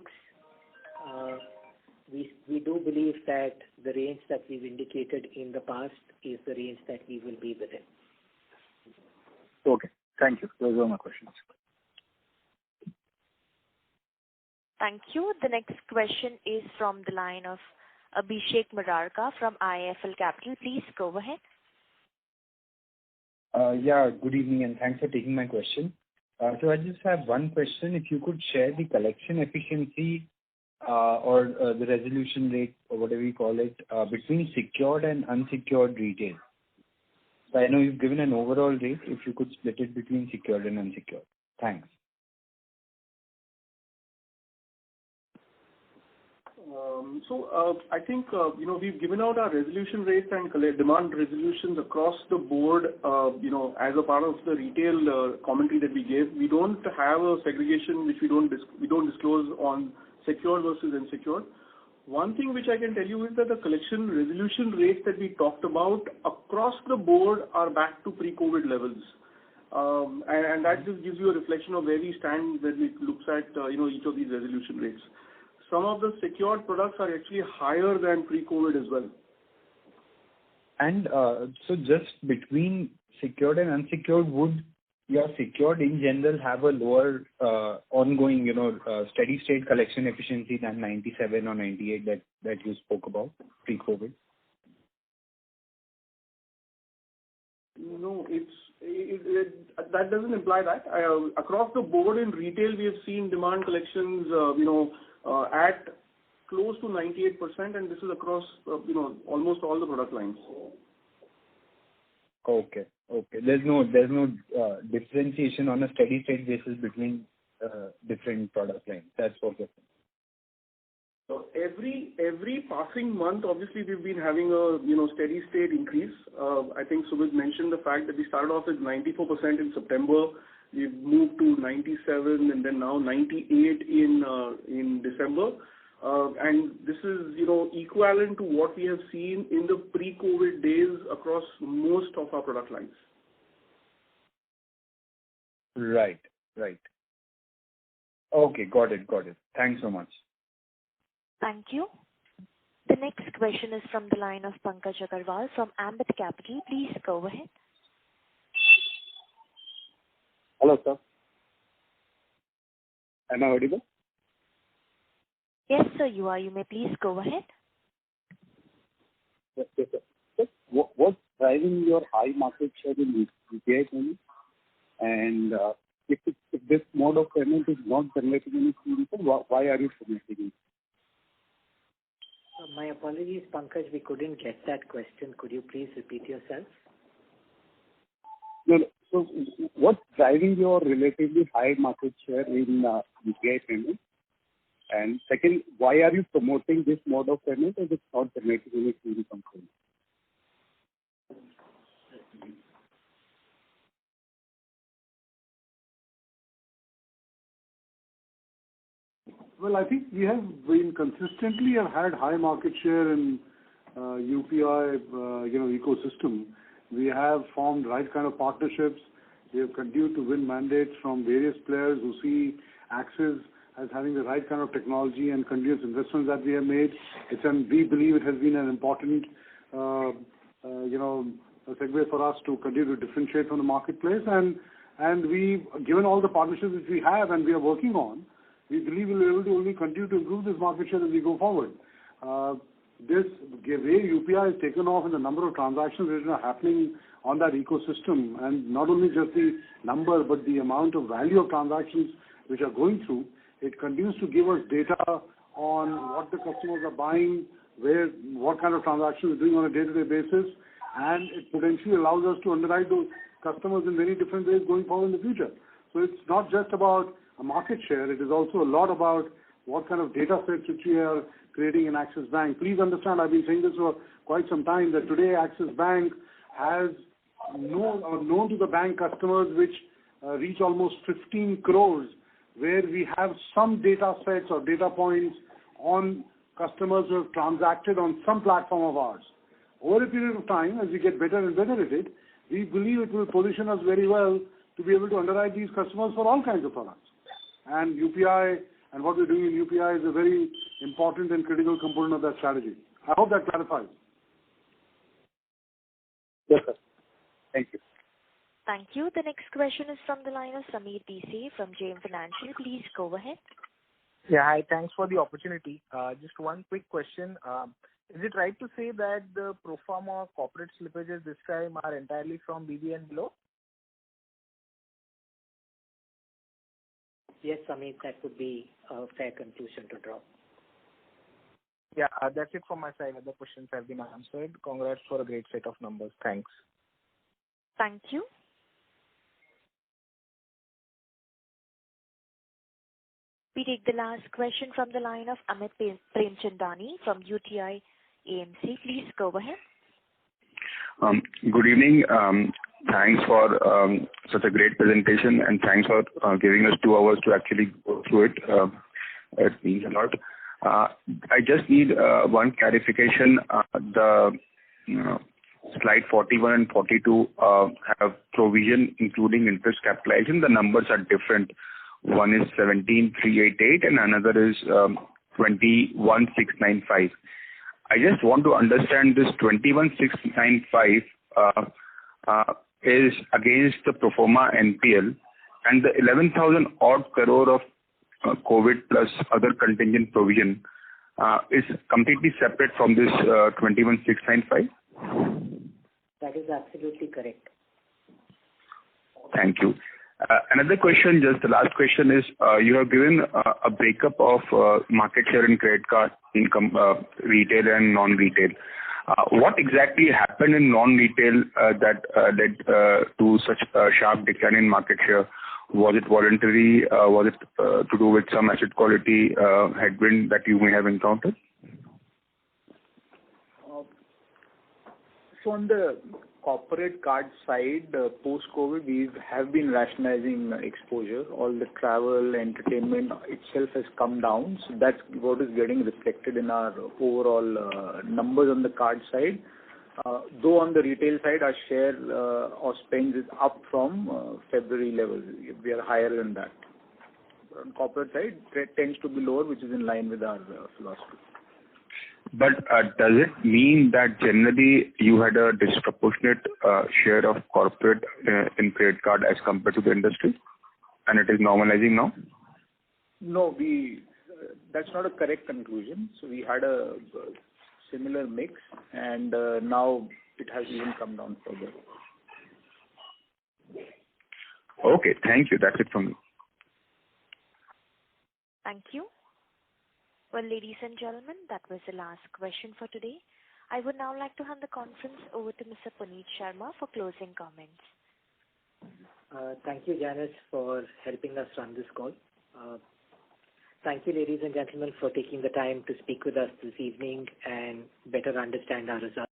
S3: We do believe that the range that we've indicated in the past is the range that we will be within.
S12: Okay. Thank you. Those are my questions.
S4: Thank you. The next question is from the line of Abhishek Murarka from IIFL Capital. Please go ahead.
S14: Yeah, good evening and thanks for taking my question. So I just have one question. If you could share the collection efficiency or the resolution rate or whatever you call it between secured and unsecured retail. So I know you've given an overall rate. If you could split it between secured and unsecured. Thanks.
S2: I think, we've given out our resolution rates and demand resolutions across the board, as a part of the retail commentary that we gave. We don't have a segregation which we don't disclose on secured versus unsecured. One thing which I can tell you is that the collection resolution rates that we talked about across the board are back to pre-COVID levels. And that just gives you a reflection of where we stand when we looks at, each of these resolution rates. Some of the secured products are actually higher than pre-COVID as well.
S14: And so just between secured and unsecured, would your secured in general have a lower ongoing, steady state collection efficiency than 97 or 98 that you spoke about pre-COVID?
S2: No, that doesn't imply that. Across the board in retail, we have seen demand collections, at close to 98%, and this is across, almost all the product lines.
S14: Okay. There's no differentiation on a steady state basis between different product lines. That's okay.
S2: So every passing month, obviously, we've been having a steady state increase. I think Sumit mentioned the fact that we started off with 94% in September. We've moved to 97 and then now 98 in December. And this is, equivalent to what we have seen in the pre-COVID days across most of our product lines.
S14: Right. Okay, got it. Thanks so much.
S4: Thank you. The next question is from the line of Pankaj Agarwal from Ambit Capital. Please go ahead.
S12: Hello, sir. Am I audible?
S4: Yes, sir, you are. You may please go ahead.
S12: Yes, sir. What's driving your high market share in UPI payment? And if this mode of payment is not generating any income, why are you submitting it?
S3: My apologies, Pankaj, we couldn't get that question. Could you please repeat yourself?
S12: No. So what's driving your relatively high market share in UPI payments? And second, why are you promoting this mode of payment as it's not dramatically to the company?
S1: Well, I think we have been consistently have had high market share in UPI, ecosystem. We have formed right kind of partnerships. We have continued to win mandates from various players who see Axis as having the right kind of technology and continuous investments that we have made. We believe it has been an important, segue for us to continue to differentiate from the marketplace. And we, given all the partnerships which we have and we are working on, we believe we'll be able to only continue to improve this market share as we go forward. This way UPI has taken off in the number of transactions that are happening on that ecosystem, and not only just the number but the amount of value of transactions which are going through. It continues to give us data on what the customers are buying, what kind of transactions we're doing on a day-to-day basis, and it potentially allows us to underwrite those customers in very different ways going forward in the future. So it's not just about a market share, it is also a lot about what kind of data sets which we are creating in Axis Bank. Please understand, I've been saying this for quite some time, that today Axis Bank has known to the bank customers which reach almost 15 crores, where we have some data sets or data points on customers who have transacted on some platform of ours. Over a period of time, as we get better and better at it, we believe it will position us very well to be able to underwrite these customers for all kinds of products. And UPI and what we're doing in UPI is a very important and critical component of that strategy. I hope that clarifies.
S12: Yes, sir. Thank you.
S4: Thank you. The next question is from the line of Sameer DC from JM Financial. Please go ahead.
S15: Yeah, hi. Thanks for the opportunity. Just one quick question. Is it right to say that the pro forma corporate slippages this time are entirely from BB and below?
S3: Yes, Sameer, that would be a fair conclusion to draw.
S15: Yeah, that's it from my side. Other questions have been answered. Congrats for a great set of numbers. Thanks.
S4: Thank you. We take the last question from the line of Amit Premchandani from UTI AMC. Please go ahead.
S16: Good evening. Thanks for such a great presentation, and thanks for giving us 2 hours to actually go through it. It means a lot. I just need one clarification. The slide 41 and 42 have provision including interest capitalization. The numbers are different. One is 17,388 and another is 21,695. I just want to understand this 21,695 is against the pro forma NPL, and the 11,000 odd crore of COVID plus other contingent provision is completely separate from this 21,695?
S3: That is absolutely correct.
S16: Thank you. Another question, just the last question is, you have given a breakup of market share in credit card income, retail and non-retail. What exactly happened in non-retail that led to such a sharp decline in market share? Was it voluntary? Was it to do with some asset quality headwind that you may have encountered?
S7: So on the corporate card side, post-COVID, we have been rationalizing exposure. All the travel, entertainment itself has come down. So that's what is getting reflected in our overall numbers on the card side. Though on the retail side, our share of spends is up from February levels. We are higher than that. On corporate side, it tends to be lower, which is in line with our philosophy.
S16: But does it mean that generally you had a disproportionate share of corporate in credit card as compared to the industry, and it is normalizing now?
S7: No, that's not a correct conclusion. So we had a similar mix, and now it has even come down further.
S16: Okay, thank you. That's it from me.
S4: Thank you. Well, ladies and gentlemen, that was the last question for today. I would now like to hand the conference over to Mr. Puneet Sharma for closing comments.
S3: Thank you, Janice, for helping us run this call. Thank you, ladies and gentlemen, for taking the time to speak with us this evening and better understand our results.